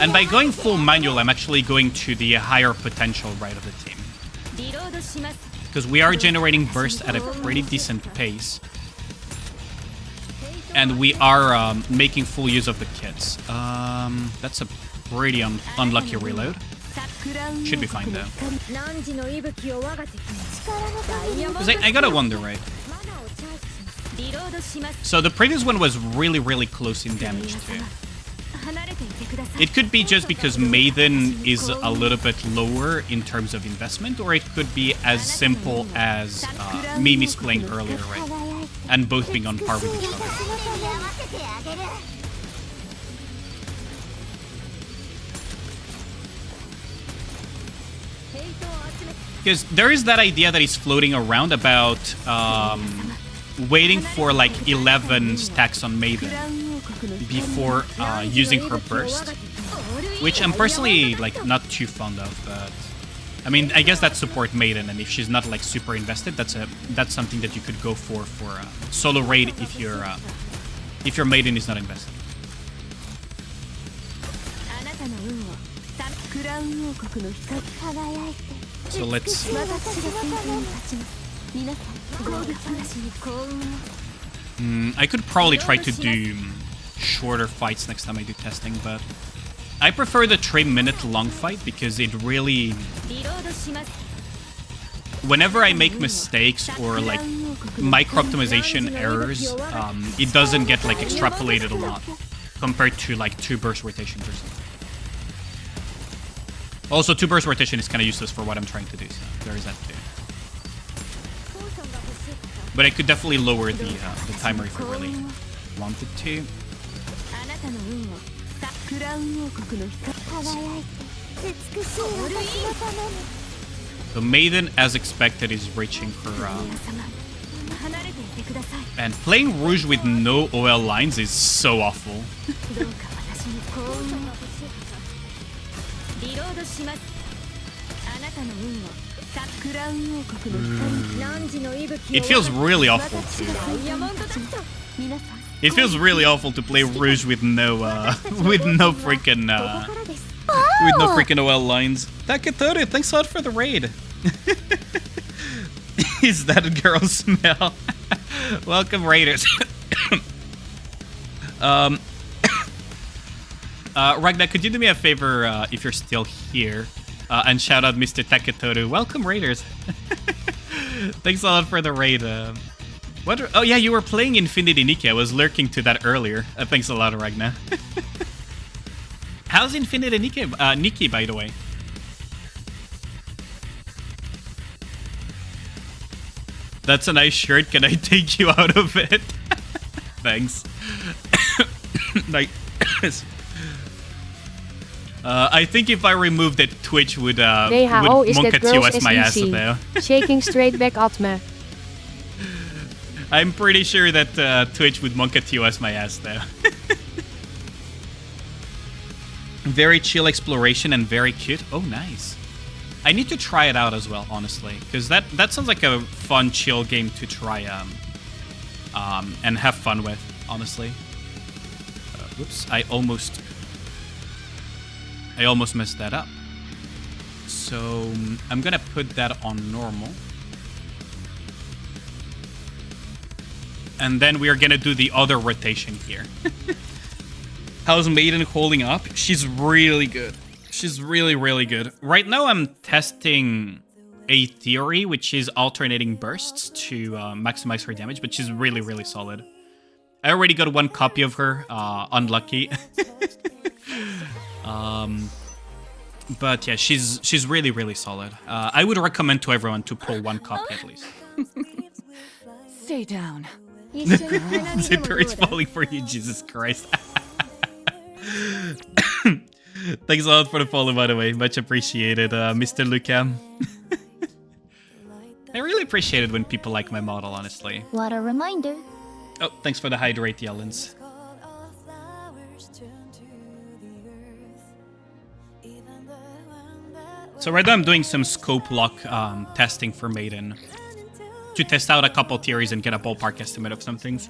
And by going full manual, I'm actually going to the higher potential right of the team. Because we are generating burst at a pretty decent pace. And we are making full use of the kits. That's a pretty unlucky reload. Should be fine though. Because I gotta wonder, right? So the previous one was really, really close in damage too. It could be just because Maiden is a little bit lower in terms of investment, or it could be as simple as me misplaying earlier, right? And both being on par with each other. Because there is that idea that is floating around about waiting for like 11 stacks on Maiden before using her burst, which I'm personally like not too fond of. But I mean, I guess that's support Maiden, and if she's not like super invested, that's something that you could go for solo raid if your Maiden is not invested. So let's. I could probably try to do shorter fights next time I do testing, but I prefer the 3-minute long fight because it really... Whenever I make mistakes or like micro-optimization errors, it doesn't get like extrapolated a lot compared to like 2 burst rotations or something. Also, 2 burst rotation is kind of useless for what I'm trying to do, so there is that too. But I could definitely lower the timer if I really wanted to. The Maiden, as expected, is reaching her... And playing Rouge with no OL lines is so awful. It feels really awful too. It feels really awful to play Rouge with no with no freaking OL lines. Takatoru, thanks a lot for the raid. Is that a girl smell? Welcome, Raiders. Ragnar, could you do me a favor if you're still here and shout out Mr. Takatoru? Welcome, Raiders. Thanks a lot for the raid. What? Oh yeah, you were playing Infinity Nikke. I was lurking to that earlier. Thanks a lot, Ragnar. How's Infinity Nikke, by the way? That's a nice shirt. Can I take you out of it? Thanks. Nice. I think if I removed it, Twitch would monka TOS my ass though. Shaking straight back at me. I'm pretty sure that Twitch would monka TOS my ass though. Very chill exploration and very cute. Oh, nice. I need to try it out as well, honestly, because that sounds like a fun, chill game to try and have fun with, honestly. Whoops, I almost messed that up. So I'm gonna put that on normal. And then we are gonna do the other rotation here. How's Maiden holding up? She's really good. She's really, really good. Right now I'm testing a theory, which is alternating bursts to maximize her damage, but she's really, really solid. I already got one copy of her, unlucky. But yeah, she's really, really solid. I would recommend to everyone to pull one copy at least. Stay down. Zipper is falling for you, Jesus Christ. Thanks a lot for the follow, by the way. Much appreciated, Mr. Luca. I really appreciate it when people like my model, honestly. What a reminder. Oh, thanks for the hydrate, Yellens. So right now I'm doing some scope lock testing for Maiden to test out a couple theories and get a ballpark estimate of some things.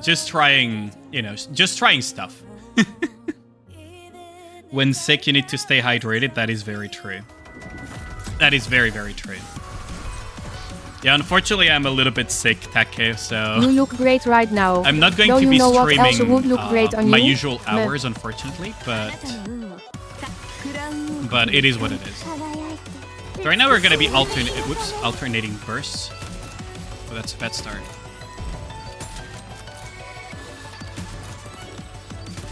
Just trying, just trying stuff. When sick, you need to stay hydrated. That is very true. That is very, very true. Yeah, unfortunately, I'm a little bit sick, Take, so... You look great right now. I'm not going to be streaming my usual hours, unfortunately, but it is what it is. So right now we're going to be alternating bursts. Oh, that's a bad start.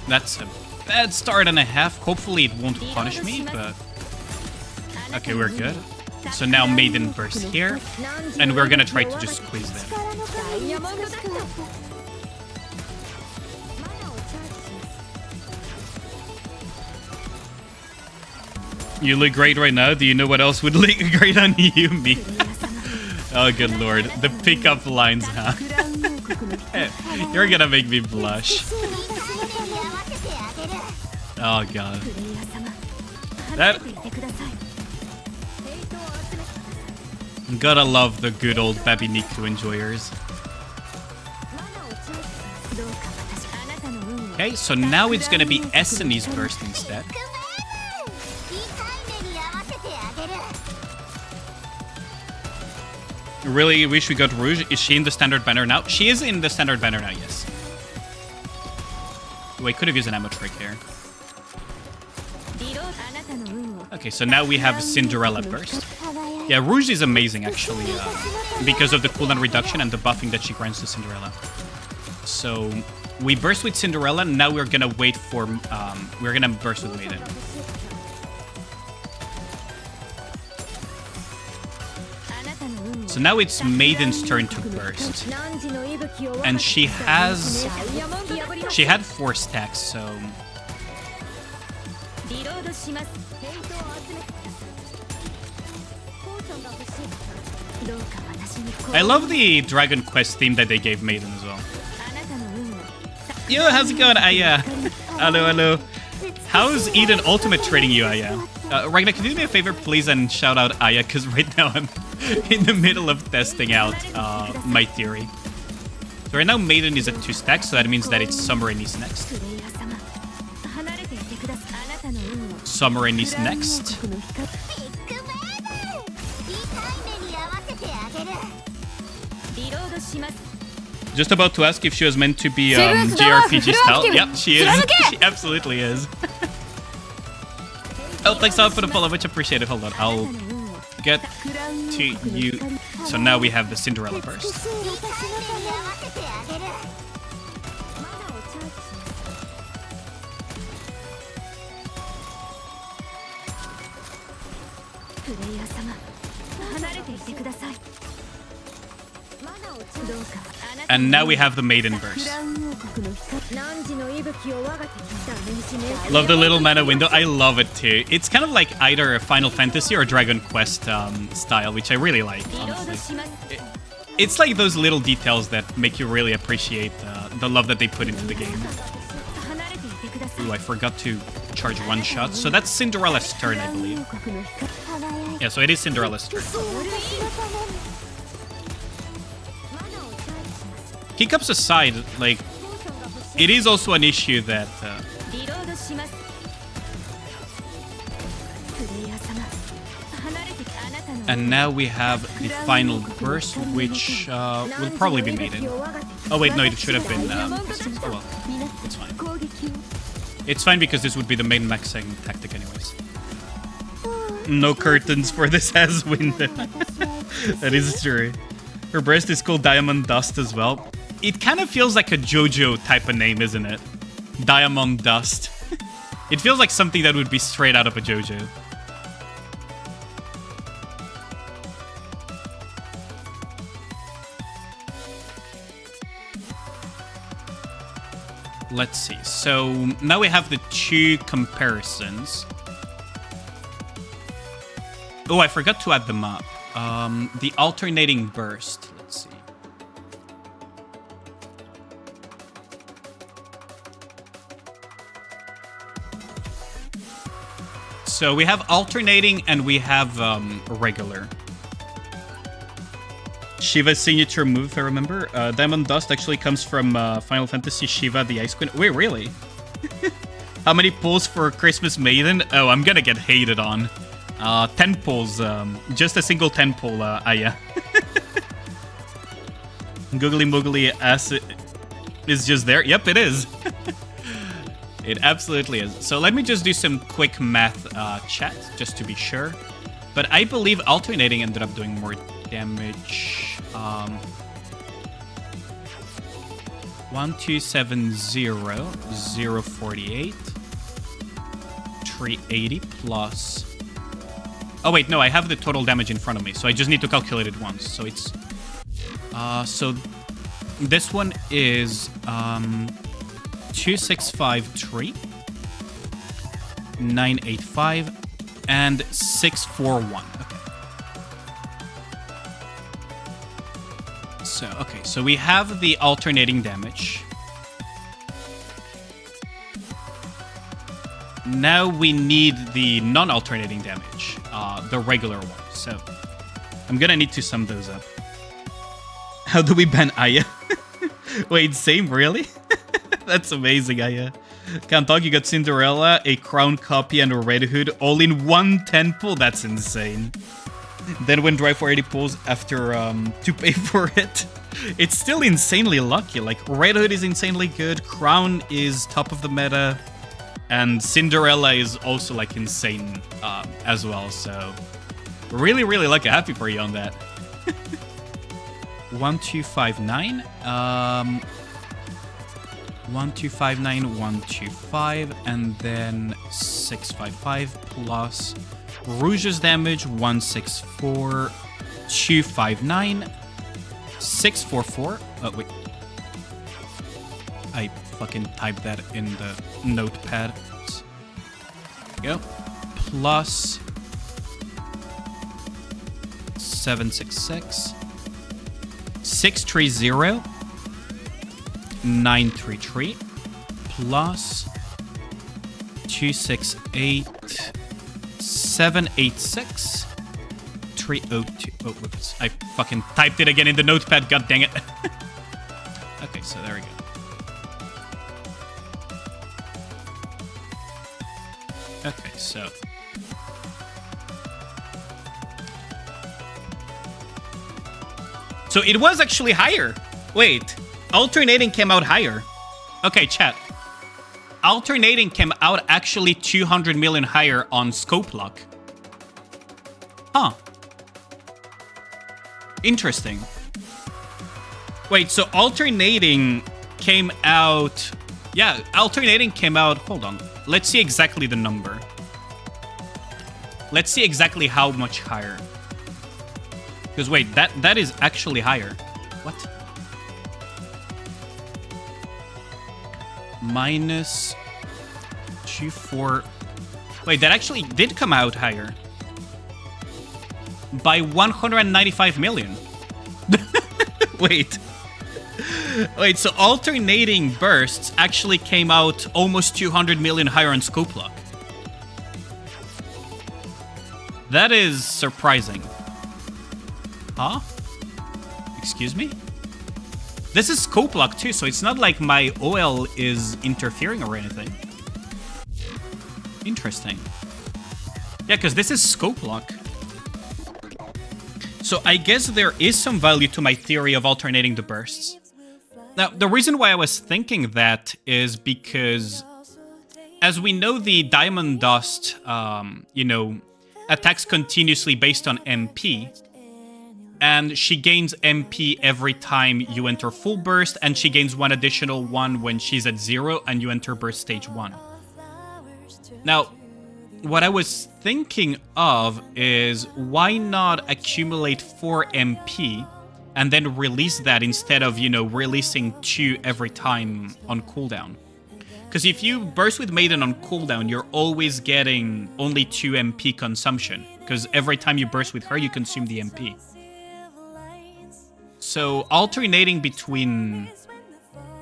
That's a bad start and a half. Hopefully it won't punish me, but... Okay, we're good. So now Maiden burst here, and we're gonna try to just squeeze them. You look great right now. Do you know what else would look great on you? Me. Oh, good lord. The pickup lines, huh? You're gonna make me blush. Oh, god. That... Gotta love the good old Baby Niku enjoyers. Okay, so now it's gonna be Essenie's burst instead. Really wish we got Rouge. Is she in the standard banner now? She is in the standard banner now, yes. Oh, I could have used an ammo trick here. Okay, so now we have Cinderella burst. Yeah, Rouge is amazing, actually, because of the cooldown reduction and the buffing that she grants to Cinderella. So, we burst with Cinderella, and now we're gonna wait for... we're gonna burst with Maiden. So now it's Maiden's turn to burst. And she has... She had 4 stacks, so... I love the Dragon Quest theme that they gave Maiden as well. Yo, how's it going? Hello, hello. How's Eden Ultimate treating you, Aya? Ragnar, can you do me a favor, please, and shout out Aya, because right now I'm in the middle of testing out my theory. So right now Maiden is at 2 stacks, so that means that it's Summorin is next. Summorin is next. Just about to ask if she was meant to be JRPG style. Yep, she is. She absolutely is. Oh, thanks a lot for the follow, much appreciated. Hold on, I'll get to you. So now we have the Cinderella burst. And now we have the Maiden burst. Love the little mana window. I love it too. It's kind of like either a Final Fantasy or Dragon Quest style, which I really like, honestly. It's like those little details that make you really appreciate the love that they put into the game. Ooh, I forgot to charge one shot. So that's Cinderella's turn, I believe. Yeah, so it is Cinderella's turn. Hiccups aside, like, it is also an issue that... and now we have the final burst, which will probably be Maiden. Oh wait, no, it should have been... oh well, it's fine. It's fine because this would be the main maxing tactic anyways. No curtains for this as window. That is true. Her breast is called Diamond Dust as well. It kind of feels like a JoJo type of name, isn't it? Diamond Dust. It feels like something that would be straight out of a JoJo. Let's see. So now we have the 2 comparisons. Oh, I forgot to add them up. The alternating burst. Let's see. So we have alternating and we have regular. Shiva's signature move, if I remember. Diamond Dust actually comes from Final Fantasy Shiva, the Ice Queen. Wait, really? How many pulls for Christmas Maiden? Oh, I'm gonna get hated on. 10 pulls. Just a single 10 pull, Aya. Googly Moogly ass is just there. Yep, it is. It absolutely is. So let me just do some quick math chat, just to be sure. But I believe alternating ended up doing more damage. 1270, 048, 380 plus... Oh wait, no, I have the total damage in front of me, so I just need to calculate it once. So it's... so this one is 2653, 985, and 641. Okay. So we have the alternating damage. Now we need the non-alternating damage, the regular one. So I'm gonna need to sum those up. How do we ban Aya? Wait, same, really? That's amazing, Aya. Can't talk, you got Cinderella, a Crown copy, and a Red Hood all in one 10 pull. That's insane. Then went dry for 80 pulls after to pay for it. It's still insanely lucky. Like, Red Hood is insanely good, Crown is top of the meta, and Cinderella is also like insane as well. So really, really lucky. Happy for you on that. 1259. 1259, 125, and then 655 plus Rouge's damage 164, 259, 644. Oh wait, I fucking typed that in the notepad. There we go. Plus 766, 630, 933 plus 268 786 302. Oh, whoops. I fucking typed it again in the notepad, god dang it. Okay, so there we go. Okay, so... So it was actually higher. Wait, alternating came out higher. Okay, chat. Alternating came out actually 200 million higher on scope lock. Huh. Interesting. Wait, so alternating came out... Yeah, alternating came out... Hold on. Let's see exactly the number. Let's see exactly how much higher. Because wait, that is actually higher. What? Minus 24... Wait, that actually did come out higher. By 195 million. Wait. Wait, so alternating bursts actually came out almost 200 million higher on scope lock. That is surprising. Huh? Excuse me? This is scope lock too, so it's not like my OL is interfering or anything. Interesting. Yeah, because this is scope lock. So I guess there is some value to my theory of alternating the bursts. Now, the reason why I was thinking that is because, as we know, the Diamond Dust, attacks continuously based on MP. And she gains MP every time you enter full burst, and she gains one additional one when she's at 0 and you enter burst stage 1. Now, what I was thinking of is why not accumulate 4 MP and then release that instead of, releasing 2 every time on cooldown. Because if you burst with Maiden on cooldown, you're always getting only 2 MP consumption. Because every time you burst with her, you consume the MP. So alternating between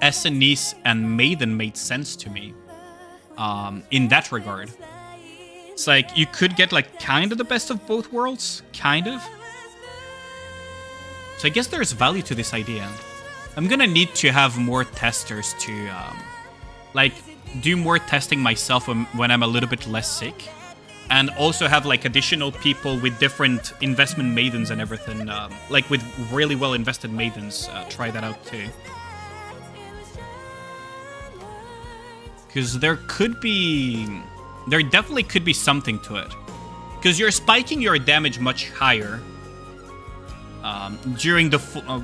SNEs and Maiden made sense to me in that regard. It's like you could get like kind of the best of both worlds, kind of. So I guess there's value to this idea. I'm gonna need to have more testers to do more testing myself when I'm a little bit less sick. And also have like additional people with different investment maidens and everything, like with really well invested maidens, try that out too. Because there definitely could be something to it. Because you're spiking your damage much higher during the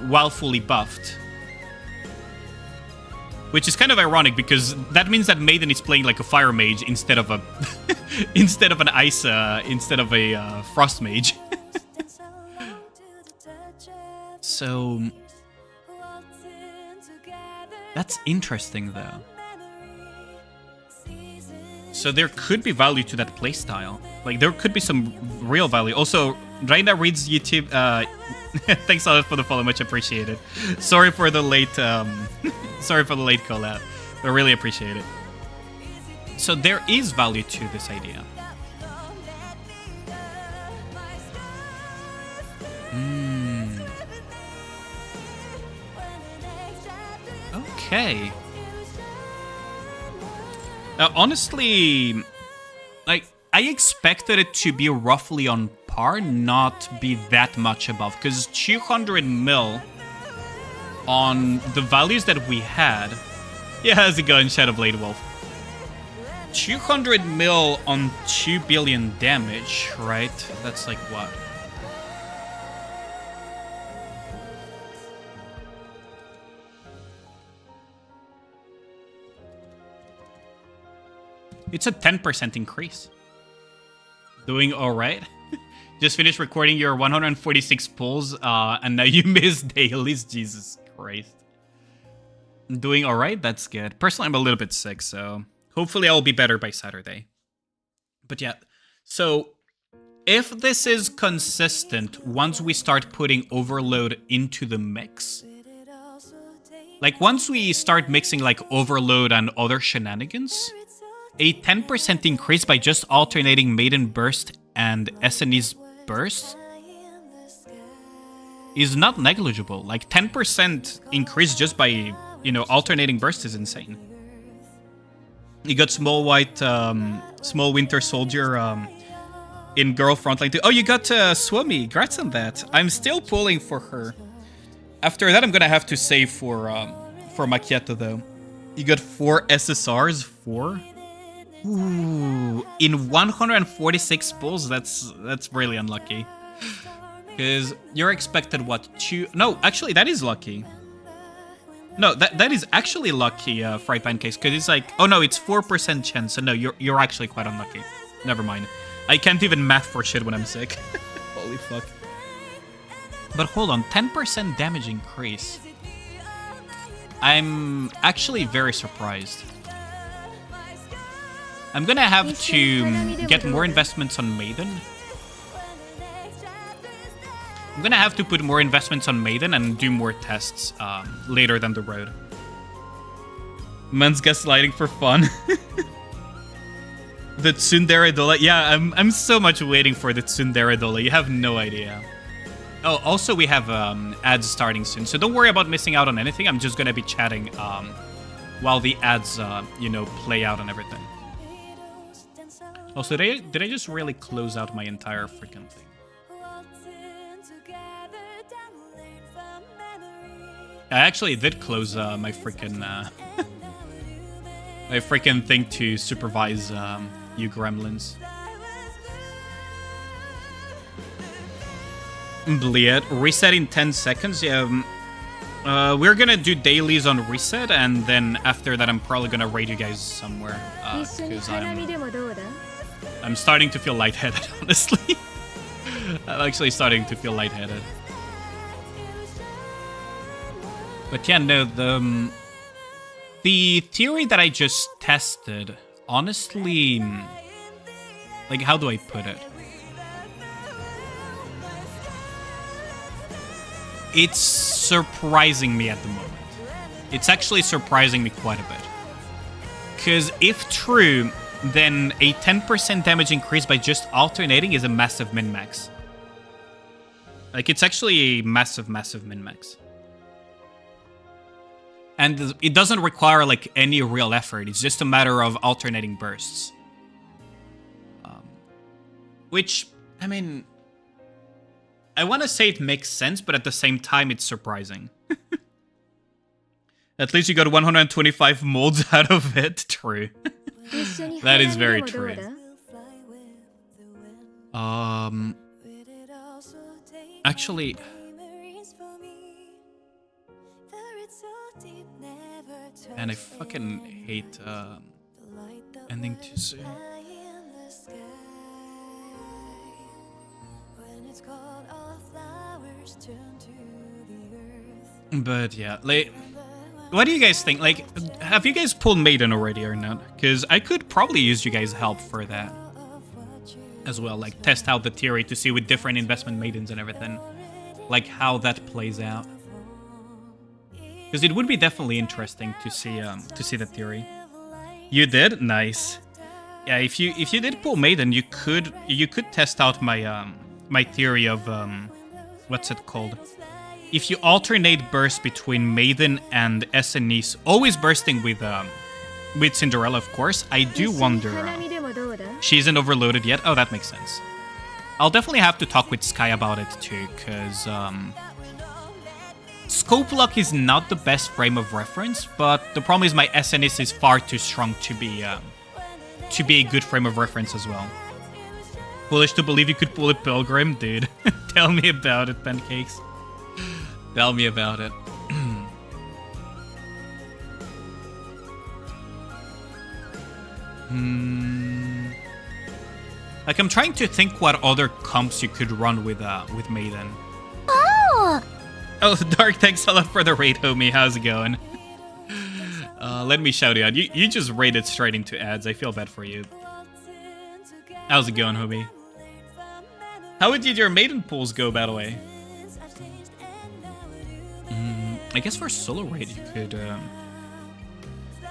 while fully buffed. Which is kind of ironic because that means that Maiden is playing like a fire mage instead of a instead of an ice instead of a frost mage. So that's interesting though. So there could be value to that playstyle. Like there could be some real value. Also, Raina reads YouTube. Thanks a lot for the follow, much appreciated. Sorry for the late call out, but I really appreciate it. So there is value to this idea. Okay. Now, honestly, like, I expected it to be roughly on par, not be that much above, because 200 mil on the values that we had... Yeah, how's it going, Shadowblade Wolf? 200 mil on 2 billion damage, right? That's like what? It's a 10% increase. Doing alright. Just finished recording your 146 pulls, and now you miss dailies. Jesus Christ. Doing alright? That's good. Personally, I'm a little bit sick, so hopefully I'll be better by Saturday. But yeah, so if this is consistent once we start putting Overload into the mix, like once we start mixing like Overload and other shenanigans, a 10% increase by just alternating Maiden Burst and SNE's Burst is not negligible. Like 10% increase just by, you know, alternating Burst is insane. You got Small Winter Soldier in Girl Frontline too. Oh, you got Swami. Congrats on that. I'm still pulling for her. After that, I'm gonna have to save for Macchiato though. You got 4 SSRs. 4. Ooh, in 146 pulls. That's really unlucky. Because you're expected what 2? No, actually that is lucky. No, that is actually lucky, Fried Pancakes, because it's like, oh no, it's 4% chance, so no, you're actually quite unlucky. Never mind. I can't even math for shit when I'm sick. Holy fuck. But hold on, 10% damage increase. I'm actually very surprised. I'm gonna have to get more investments on Maiden. I'm gonna have to put more investments on Maiden and do more tests later down the road. Man's gaslighting for fun. The Tsundere Dola. Yeah, I'm so much waiting for the Tsundere Dola. You have no idea. Oh, also we have ads starting soon, so don't worry about missing out on anything. I'm just gonna be chatting while the ads, you know, play out and everything. Also, did I just really close out my entire freaking thing? I actually did close my freaking my freaking thing to supervise you gremlins. Bliet, reset in 10 seconds. Yeah, we're gonna do dailies on reset, and then after that, I'm probably gonna raid you guys somewhere because I'm starting to feel lightheaded. Honestly, I'm actually starting to feel lightheaded. But yeah, no, the theory that I just tested, honestly, like, how do I put it? It's surprising me at the moment. It's actually surprising me quite a bit. Because if true, then a 10% damage increase by just alternating is a massive min-max. Like, it's actually a massive, massive min-max. And it doesn't require, like, any real effort. It's just a matter of alternating bursts. Which, I mean, I want to say it makes sense, but at the same time, it's surprising. At least you got 125 molds out of it. True. That is very true. Actually... And I fucking hate ending too soon. But yeah, like, what do you guys think? Like, have you guys pulled Maiden already or not? Because I could probably use you guys' help for that as well. Like, test out the theory to see with different investment Maidens and everything, like how that plays out. Because it would be definitely interesting to see the theory. You did? Nice. Yeah, if you did pull Maiden, you could test out my my theory of what's it called? If you alternate burst between Maiden and SNEs, always bursting with Cinderella, of course. I do wonder. She isn't overloaded yet. Oh, that makes sense. I'll definitely have to talk with Sky about it too, because Scope Lock is not the best frame of reference, but the problem is my SNS is far too strong to be a good frame of reference as well. Foolish to believe you could pull a Pilgrim, dude. Tell me about it, Pancakes. Tell me about it. Like, I'm trying to think what other comps you could run with Maiden. Oh, Dark, thanks a lot for the raid, homie. How's it going? Let me shout you out. You just raided straight into ads. I feel bad for you. How's it going, homie? How did your Maiden pulls go, by the way? I guess for solo raid you could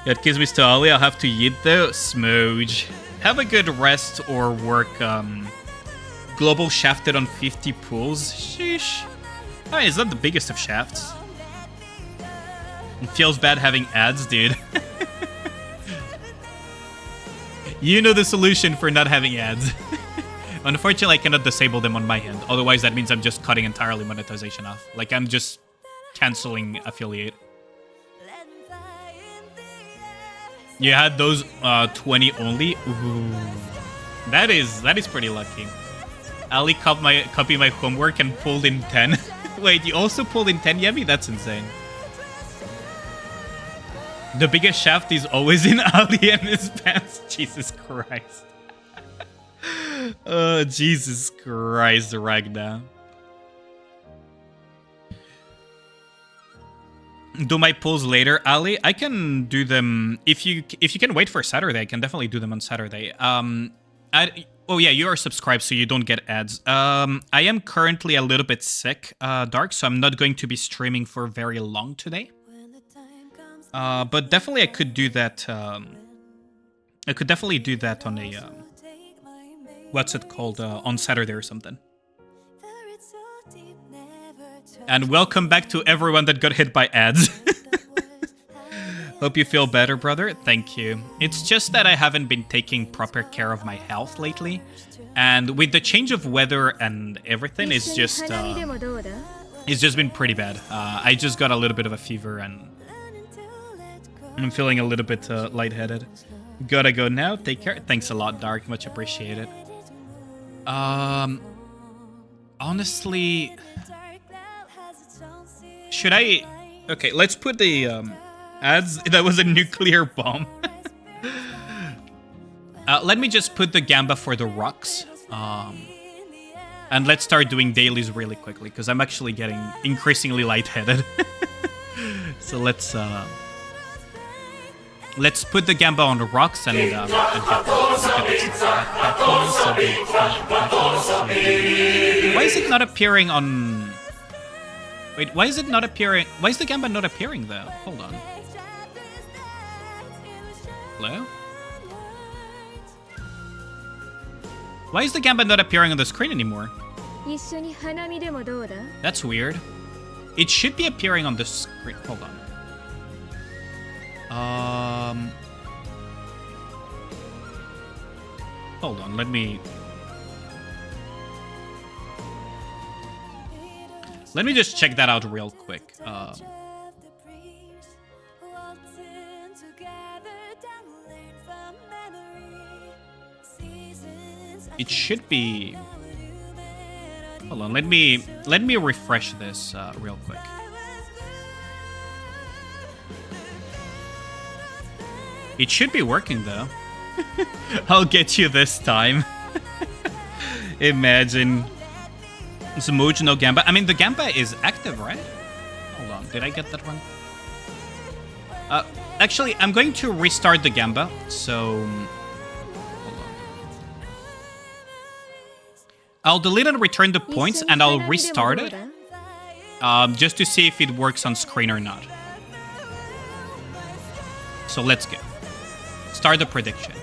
It gives me to Ali. I'll have to eat though. Smooge. Have a good rest or work. Global shafted on 50 pools. Sheesh. Oh, it's not the biggest of shafts. It feels bad having ads, dude. You know the solution for not having ads. Unfortunately, I cannot disable them on my end. Otherwise, that means I'm just cutting entirely monetization off. Like, I'm just canceling affiliate. You had those 20 only? Ooh. That is pretty lucky. Ali copied my homework and pulled in 10. Wait, you also pulled in 10, Yemi? That's insane. The biggest shaft is always in Ali and his pants. Jesus Christ. Oh, Jesus Christ, Ragnar. Do my pulls later, Ali? I can do them if you can wait for Saturday. I can definitely do them on Saturday. Oh yeah, you are subscribed, so you don't get ads. I am currently a little bit sick, Dark, so I'm not going to be streaming for very long today. But definitely I could do that. I could definitely do that on a what's it called, on Saturday or something. And welcome back to everyone that got hit by ads. Hope you feel better, brother. Thank you. It's just that I haven't been taking proper care of my health lately. And with the change of weather and everything, it's just been pretty bad. I just got a little bit of a fever and I'm feeling a little bit lightheaded. Gotta go now. Take care. Thanks a lot, Dark. Much appreciated. Honestly, should I? Okay, let's put the ads. That was a nuclear bomb. Let me just put the Gamba for the rocks. And let's start doing dailies really quickly because I'm actually getting increasingly lightheaded. So let's put the Gamba on the rocks and get Why is it not appearing on? Wait, why is it not appearing? Why is the Gamba not appearing though? Hold on. Hello? Why is the Gamba not appearing on the screen anymore? That's weird. It should be appearing on the screen. Hold on. Hold on, let me just check that out real quick. It should be. Hold on, let me refresh this real quick. It should be working though. I'll get you this time. Imagine. Smooge, no Gamba. I mean, the Gamba is active, right? Hold on, did I get that one? Actually, I'm going to restart the Gamba, so... Hold on. I'll delete and return the points, and I'll restart it. Just to see if it works on screen or not. So let's go. Start the prediction.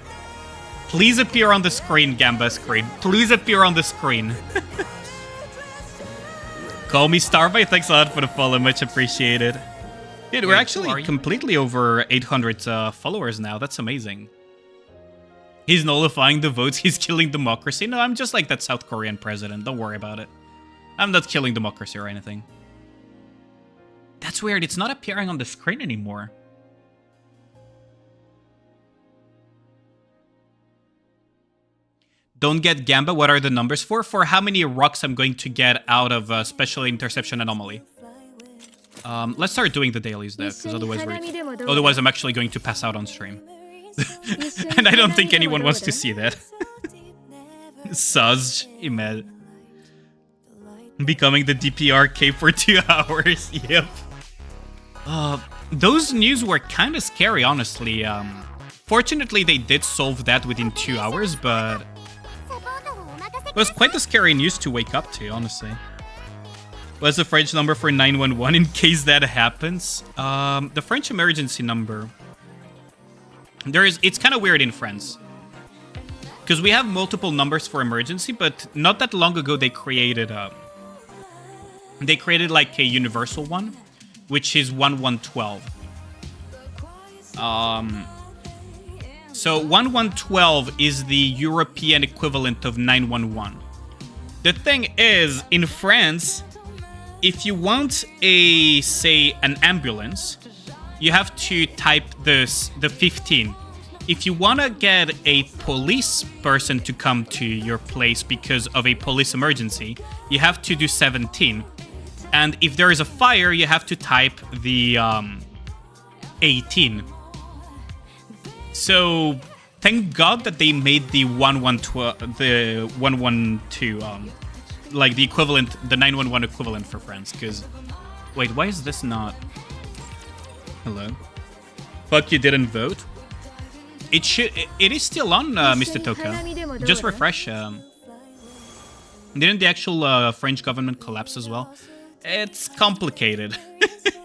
Please appear on the screen, Gamba screen. Please appear on the screen. Call me Starby. Thanks a lot for the follow. Much appreciated. Dude, we're actually completely over 800 followers now. That's amazing. He's nullifying the votes. He's killing democracy. No, I'm just like that South Korean president. Don't worry about it. I'm not killing democracy or anything. That's weird. It's not appearing on the screen anymore. Don't get Gamba. What are the numbers for? For how many rocks I'm going to get out of Special Interception Anomaly. Let's start doing the dailies though, because otherwise I'm actually going to pass out on stream. And I don't think anyone wants to see that. Suz, imagine. Becoming the DPRK for 2 hours. Yep. Those news were kind of scary, honestly. Fortunately, they did solve that within 2 hours, but... It was quite a scary news to wake up to, honestly. What's the French number for 911 in case that happens? The French emergency number. It's kind of weird in France. Because we have multiple numbers for emergency, but not that long ago they created like a universal one, which is 1112. So 1112 is the European equivalent of 911. The thing is, in France, if you want say an ambulance, you have to type the 15. If you want to get a police person to come to your place because of a police emergency, you have to do 17. And if there is a fire, you have to type the 18. So thank God that they made the 112, like the equivalent, the 911 equivalent for France. Because, wait, why is this not? Hello. Fuck, you didn't vote. It is still on, Mr. Toka. Just refresh. Didn't the actual French government collapse as well? It's complicated.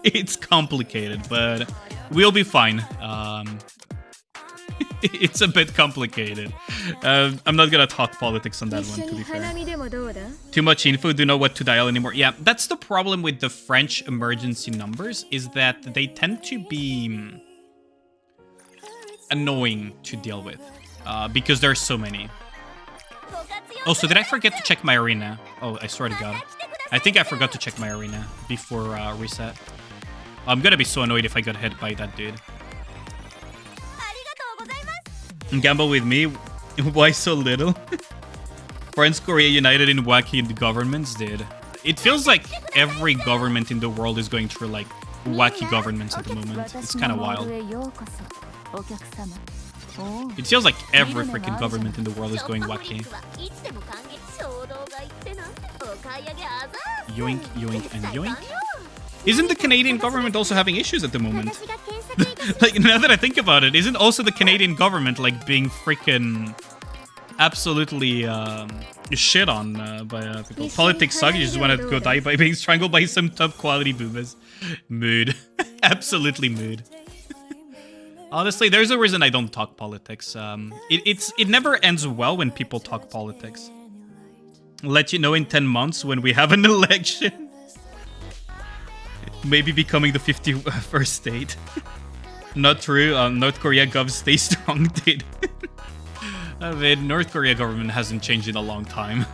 It's complicated, but we'll be fine. It's a bit complicated. I'm not gonna talk politics on that one, to be fair. Too much info, don't know what to dial anymore. Yeah, that's the problem with the French emergency numbers, is that they tend to be annoying to deal with, because there's so many. Also, did I forget to check my arena? Oh, I swear to God. I think I forgot to check my arena before reset. I'm gonna be so annoyed if I got hit by that dude. Gamble with me? Why so little? France, Korea united in wacky governments, dude. It feels like every government in the world is going through like wacky governments at the moment. It's kind of wild. It feels like every freaking government in the world is going wacky. Yoink, yoink, and yoink. Isn't the Canadian government also having issues at the moment? Like, now that I think about it, isn't also the Canadian government like being freaking absolutely shit on by people? Politics suck, you just want to go die by being strangled by some top quality boomers. Mood. Absolutely mood. Honestly, there's a reason I don't talk politics. It never ends well when people talk politics. Let you know in 10 months when we have an election. Maybe becoming the 51st state. Not true. North Korea gov stay strong, dude. I mean, North Korea government hasn't changed in a long time.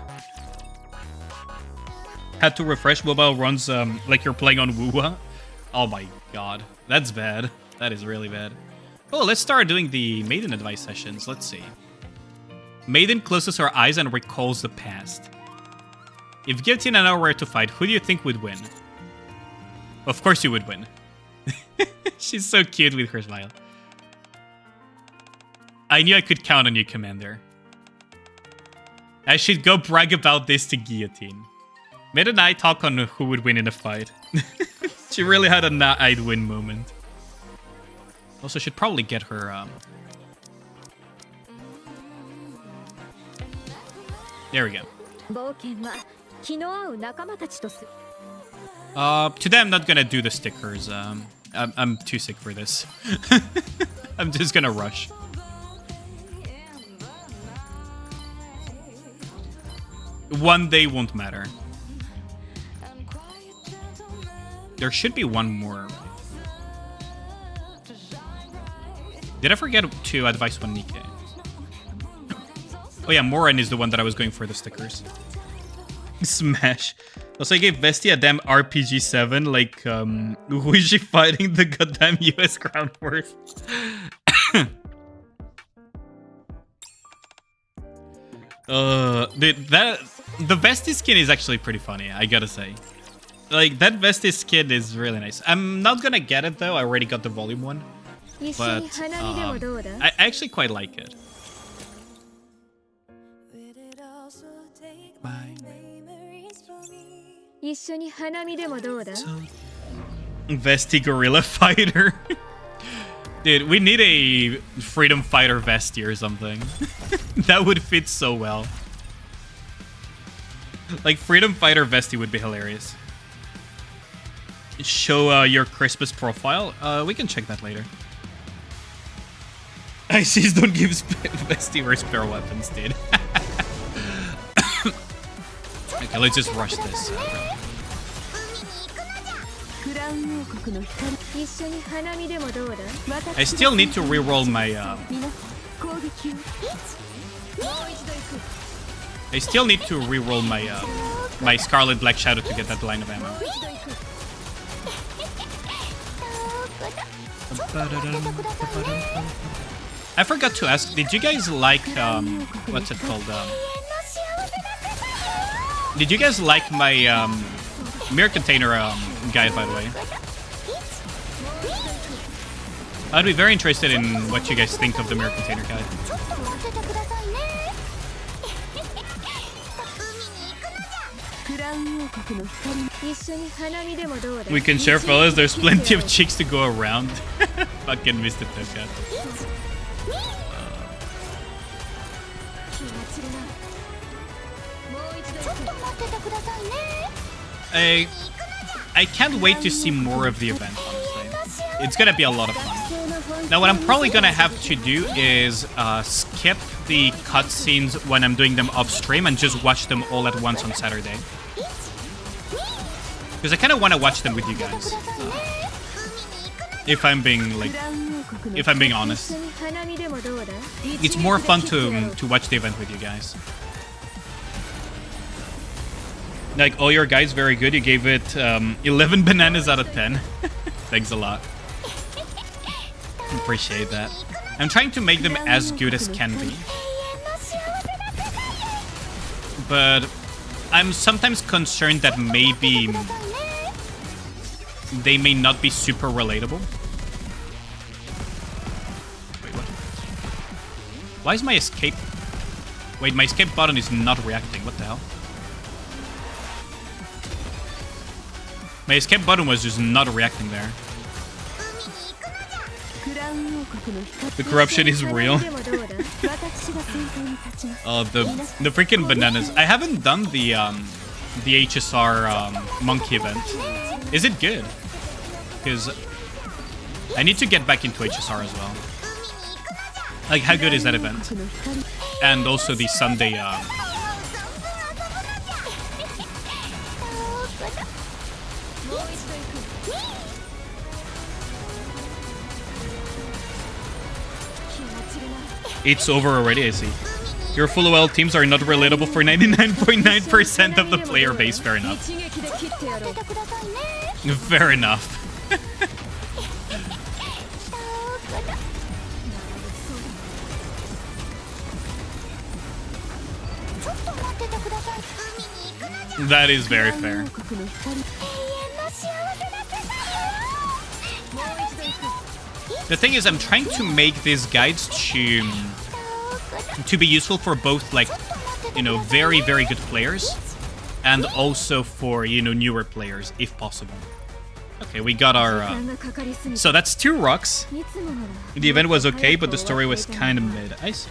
Had to refresh. Mobile runs like you're playing on Wuwa. Oh my god. That's bad. That is really bad. Oh, let's start doing the Maiden advice sessions. Let's see. Maiden closes her eyes and recalls the past. If given an hour to fight, who do you think would win? Of course you would win. She's so cute with her smile. I knew I could count on you, Commander. I should go brag about this to Guillotine. Maiden and I talk on who would win in a fight. She really had a I'd win moment. Also, should probably get her... There we go. Today I'm not gonna do the stickers. I'm too sick for this. I'm just gonna rush. One day won't matter. There should be one more. Did I forget to advise one Nikke? Oh yeah, Moran is the one that I was going for the stickers. Smash. Also, I gave Vestia a damn RPG 7. Like, who is she fighting? The goddamn US Crown Force. Dude, the Vestia skin is actually pretty funny, I gotta say. Like, that Vestia skin is really nice. I'm not gonna get it though, I already got the volume one. But I actually quite like it. Vesti Gorilla Fighter. Dude, we need a Freedom Fighter Vesti or something. That would fit so well. Like, Freedom Fighter Vesti would be hilarious. Show your Christmas profile. We can check that later. ICs don't give bestie or spare weapons, dude. Okay, let's just rush this. I still need to reroll my. I still need to reroll my my Scarlet Black Shadow to get that line of ammo. I forgot to ask, did you guys like what's it called? Did you guys like my mirror container guide, by the way? I'd be very interested in what you guys think of the mirror container guide. We can share, fellas. There's plenty of chicks to go around. Fucking missed it, though, cat. I can't wait to see more of the event, honestly. It's gonna be a lot of fun. Now, what I'm probably gonna have to do is skip the cutscenes when I'm doing them off stream and just watch them all at once on Saturday. Because I kind of want to watch them with you guys. If I'm being honest, it's more fun to watch the event with you guys. Like, all your guys very good. You gave it 11 bananas out of 10. Thanks a lot. Appreciate that. I'm trying to make them as good as can be. But I'm sometimes concerned that maybe they may not be super relatable. Wait, what? Why is my escape... Wait, my escape button is not reacting. What the hell? My escape button was just not reacting there. The corruption is real. Oh, the freaking bananas. I haven't done the HSR monkey event. Is it good? Because I need to get back into HSR as well. Like, how good is that event? And also the Sunday... It's over already, I see. Your full OL teams are not relatable for 99.9% of the player base. Fair enough. Fair enough. That is very fair. The thing is, I'm trying to make these guides to be useful for both, like, you know, very, very good players and also for, you know, newer players, if possible. Okay, we got our... So that's 2 rocks. The event was okay, but the story was kind of mid. I see.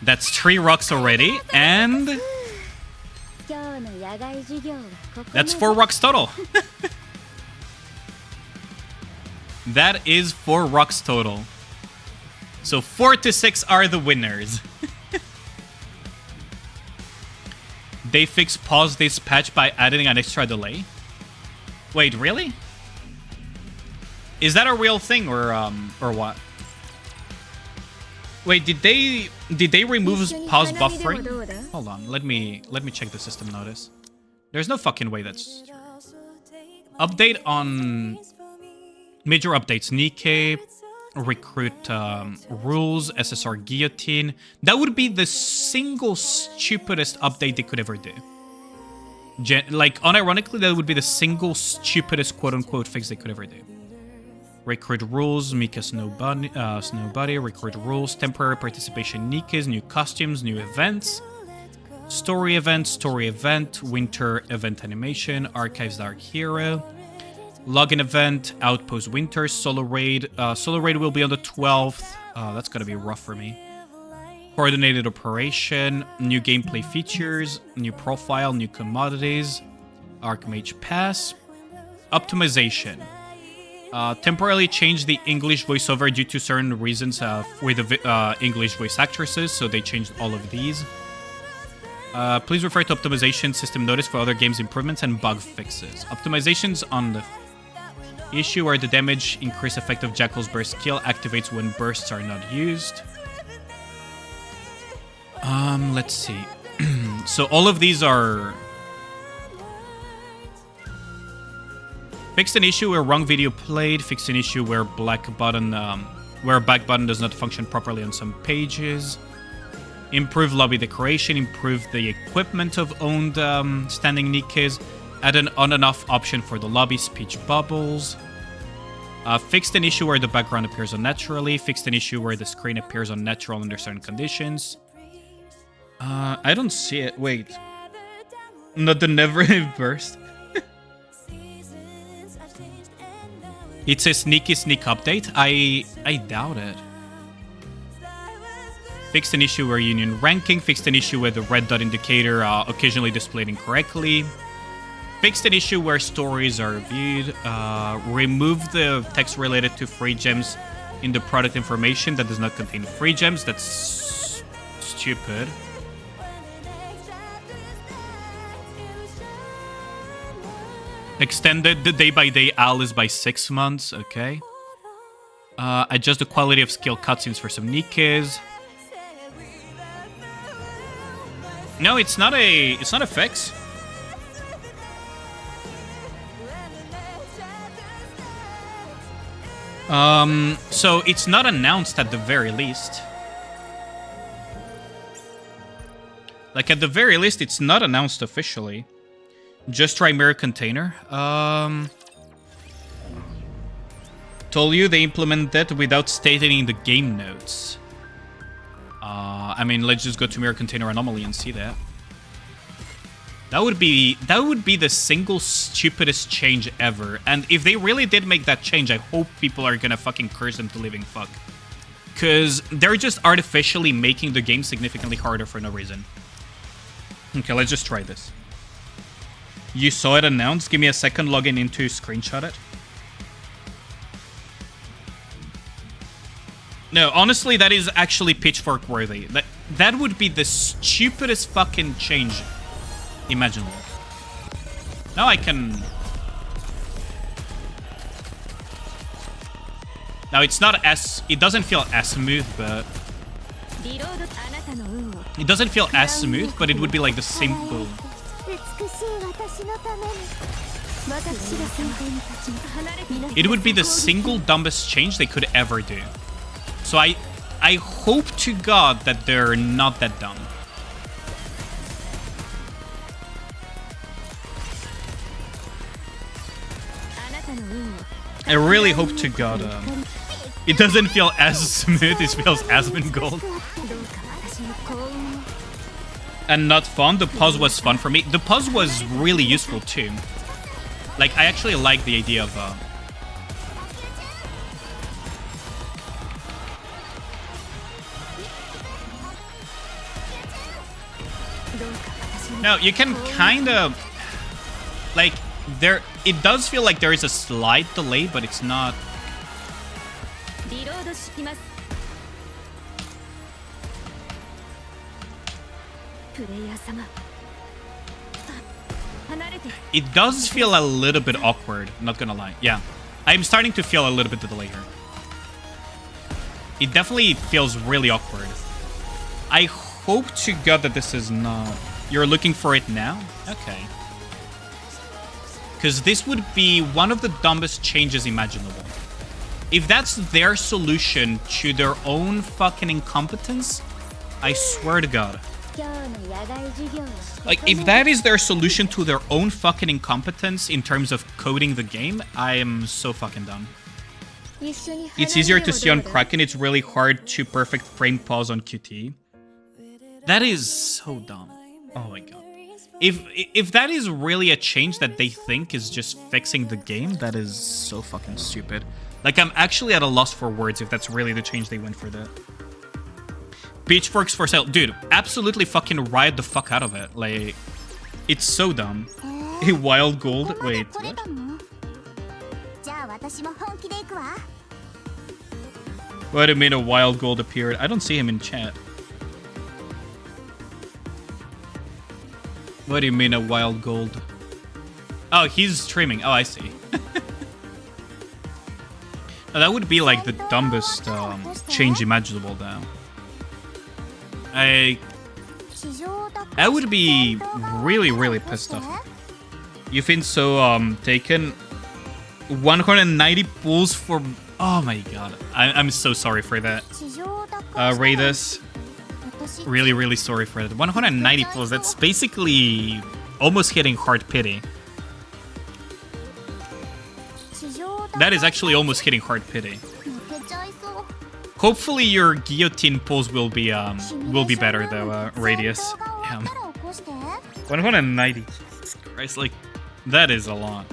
That's 3 rocks already, and... That's 4 rocks total. That is 4 rocks total. So 4 to 6 are the winners. They fixed pause this patch by adding an extra delay. Wait, really? Is that a real thing or what? Wait, did they remove pause buffering? Hold on, let me check the system notice. There's no fucking way that's true. Update on major updates. Nikke, recruit rules, SSR guillotine. That would be the single stupidest update they could ever do. Like, unironically, that would be the single stupidest quote-unquote fix they could ever do. Recruit rules, Mika Snowbody, recruit rules, temporary participation Nikke's, new costumes, new events, story event, winter event animation, archives dark hero, login event, outpost winter, solo raid. Solo raid will be on the 12th. That's gonna be rough for me. Coordinated operation, new gameplay features, new profile, new commodities, Archmage pass, optimization. Temporarily change the English voiceover due to certain reasons with the English voice actresses, so they changed all of these. Please refer to optimization system notice for other games improvements and bug fixes. Optimizations on the issue where the damage increase effect of Jackal's burst skill activates when bursts are not used. Let's see. So all of these are... Fixed an issue where wrong video played. Fixed an issue where back button does not function properly on some pages. Improve lobby decoration. Improve the equipment of owned standing Nikkes. Add an on and off option for the lobby speech bubbles. Fixed an issue where the background appears unnaturally. Fixed an issue where the screen appears unnatural under certain conditions. I don't see it. Wait. Not the never burst. It says sneaky sneak update. I doubt it. Fixed an issue where union ranking. Fixed an issue where the red dot indicator occasionally displayed incorrectly. Fixed an issue where stories are viewed. Remove the text related to free gems in the product information that does not contain free gems. That's stupid. Extended the day-by-day Alice by 6 months. Okay. Adjust the quality of skill cutscenes for some Nikkes. No, it's not a fix. So it's not announced at the very least. Like, at the very least, it's not announced officially. Just try mirror container. Told you they implemented that without stating in the game notes. I mean, let's just go to mirror container anomaly and see that. That would be the single stupidest change ever. And if they really did make that change, I hope people are gonna fucking curse them to living fuck. Cause they're just artificially making the game significantly harder for no reason. Okay, let's just try this. You saw it announced? Give me a second, log in into screenshot it. No, honestly, that is actually pitchfork worthy. That would be the stupidest fucking change imaginable. Now I can... Now it's not as... It doesn't feel as smooth, but... It doesn't feel as smooth, but it would be like the simple... It would be the single dumbest change they could ever do. So I hope to God that they're not that dumb. I really hope to God it doesn't feel as smooth, it feels Aspen Gold. And not fun. The pause was fun for me. The pause was really useful too. Like, I actually like the idea of... No, you can kind of... Like, there... It does feel like there is a slight delay, but it's not... It does feel a little bit awkward, not gonna lie. Yeah, I'm starting to feel a little bit of delay here. It definitely feels really awkward. I hope to God that this is not... You're looking for it now? Okay. Because this would be one of the dumbest changes imaginable. If that's their solution to their own fucking incompetence, I swear to God. Like, if that is their solution to their own fucking incompetence in terms of coding the game, I am so fucking done. It's easier to see on Kraken, it's really hard to perfect frame pause on QT. That is so dumb. Oh my god. If that is really a change that they think is just fixing the game, that is so fucking stupid. Like, I'm actually at a loss for words if that's really the change they went for that. Pitchforks for sale. Dude, absolutely fucking riot the fuck out of it. Like, it's so dumb. A wild gold. Wait, what? What do you mean a wild gold appeared? I don't see him in chat. What do you mean a wild gold? Oh, he's streaming. Oh, I see. Oh, that would be like the dumbest change imaginable now. I would be really, really pissed off. You've been so taken. 190 pulls for... Oh my god. I'm so sorry for that. Raiders. Really, really sorry for that. 190 pulls, that's basically almost hitting hard pity. That is actually almost hitting hard pity. Hopefully your guillotine pulls will be better though, Radius. Damn. 190. Jesus Christ, like that is a lot.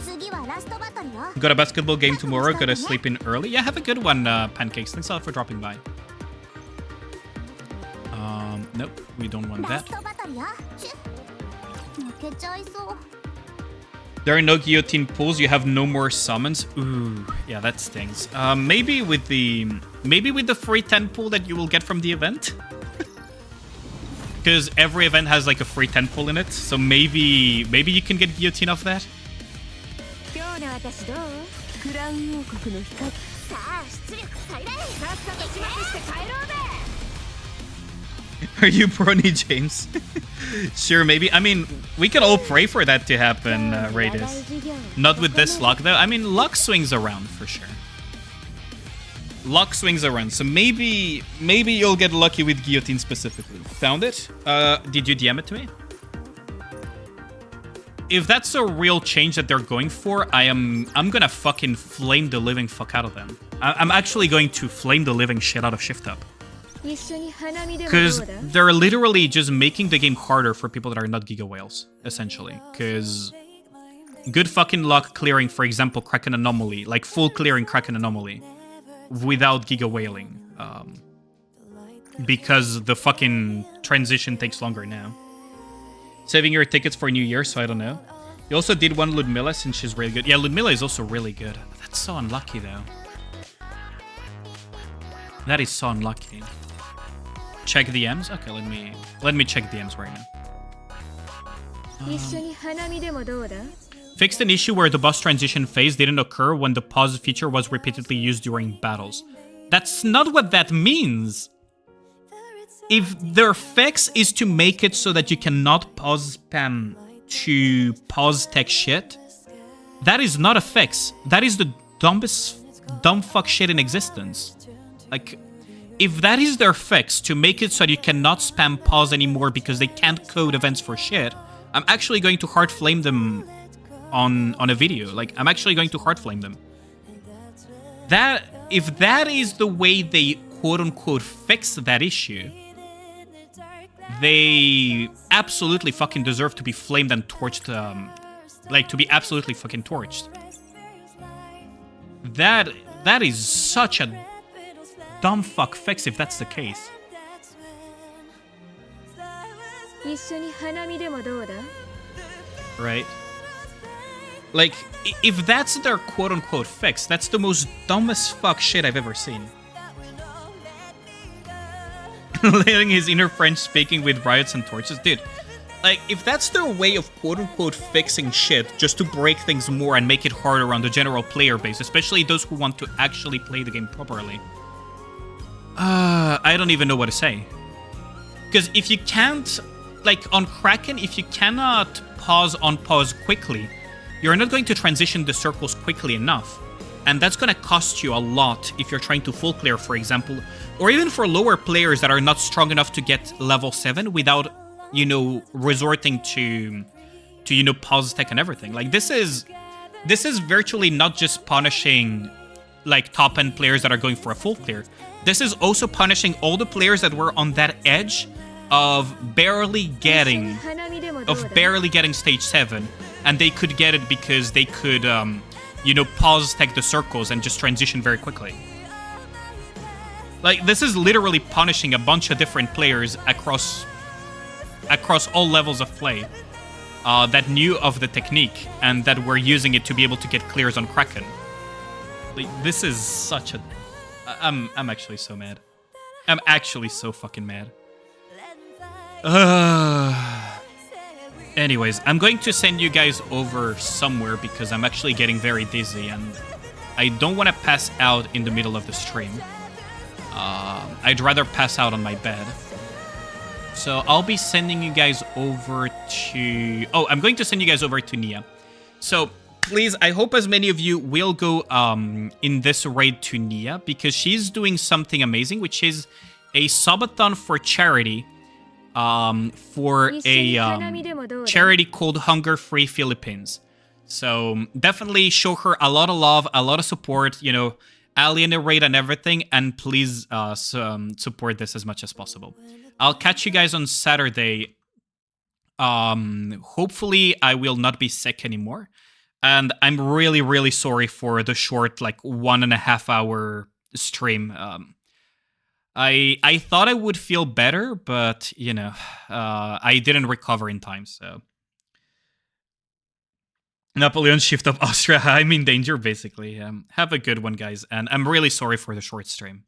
Got a basketball game tomorrow, gotta sleep in early. Yeah, have a good one, Pancakes. Thanks a lot for dropping by. Nope, we don't want that. There are no guillotine pulls, you have no more summons. Ooh, yeah, that stings. Maybe with the free 10 pull that you will get from the event. Because every event has like a free 10 pull in it, so maybe you can get guillotine off that. Are you Brony James? Sure, maybe. I mean, we can all pray for that to happen, Raiders. Not with this luck, though. I mean, luck swings around, for sure. Luck swings around, so maybe you'll get lucky with guillotine specifically. Found it? Did you DM it to me? If that's a real change that they're going for, I'm gonna fucking flame the living fuck out of them. I'm actually going to flame the living shit out of Shift Up. Because they're literally just making the game harder for people that are not Giga Whales, essentially. Because good fucking luck clearing, for example, Kraken Anomaly, like full clearing Kraken Anomaly, without Giga Whaling. Because the fucking transition takes longer now. Saving your tickets for New Year, so I don't know. You also did one Ludmilla since she's really good. Yeah, Ludmilla is also really good. That's so unlucky, though. That is so unlucky. Check DMs? Okay, let me check DMs right now. Fixed an issue where the boss transition phase didn't occur when the pause feature was repeatedly used during battles. That's not what that means! If their fix is to make it so that you cannot pause spam to pause tech shit, that is not a fix. That is the dumbest dumb fuck shit in existence. Like, if that is their fix to make it so that you cannot spam pause anymore because they can't code events for shit, I'm actually going to hard flame them on a video. Like, I'm actually going to hard flame them. If that is the way they quote-unquote fix that issue, they absolutely fucking deserve to be flamed and torched, like, to be absolutely fucking torched. That is such a dumb fuck fix if that's the case. Right? Like, if that's their quote-unquote fix, that's the most dumbest fuck shit I've ever seen. Letting his inner French speaking with riots and torches. Dude, like, if that's their way of quote-unquote fixing shit just to break things more and make it harder on the general player base, especially those who want to actually play the game properly, I don't even know what to say. Because if you can't, like, on Kraken, if you cannot pause on pause quickly, you're not going to transition the circles quickly enough. And that's going to cost you a lot if you're trying to full clear, for example, or even for lower players that are not strong enough to get level 7 without, you know, resorting to you know, pause tech and everything. Like, this is virtually not just punishing, like, top-end players that are going for a full clear. This is also punishing all the players that were on that edge of barely getting stage 7, and they could get it because they could, you know, pause tech the circles and just transition very quickly. Like, this is literally punishing a bunch of different players across all levels of play that knew of the technique and that were using it to be able to get clears on Kraken. Like, this is such a... I'm actually so mad. I'm actually so fucking mad. Anyways, I'm going to send you guys over somewhere because I'm actually getting very dizzy and I don't want to pass out in the middle of the stream. I'd rather pass out on my bed. So I'll be sending you guys over to... Oh, I'm going to send you guys over to Nia. So please, I hope as many of you will go in this raid to Nia because she's doing something amazing, which is a subathon for charity. For a charity called Hunger Free Philippines. So definitely show her a lot of love, a lot of support, you know, ally in the raid and everything, and please support this as much as possible. I'll catch you guys on Saturday. Hopefully I will not be sick anymore. And I'm really, really sorry for the short, like, 1.5 hour stream. I thought I would feel better, but, you know, I didn't recover in time, so. Napoleon shift of Austria, I'm in danger, basically. Have a good one, guys, and I'm really sorry for the short stream.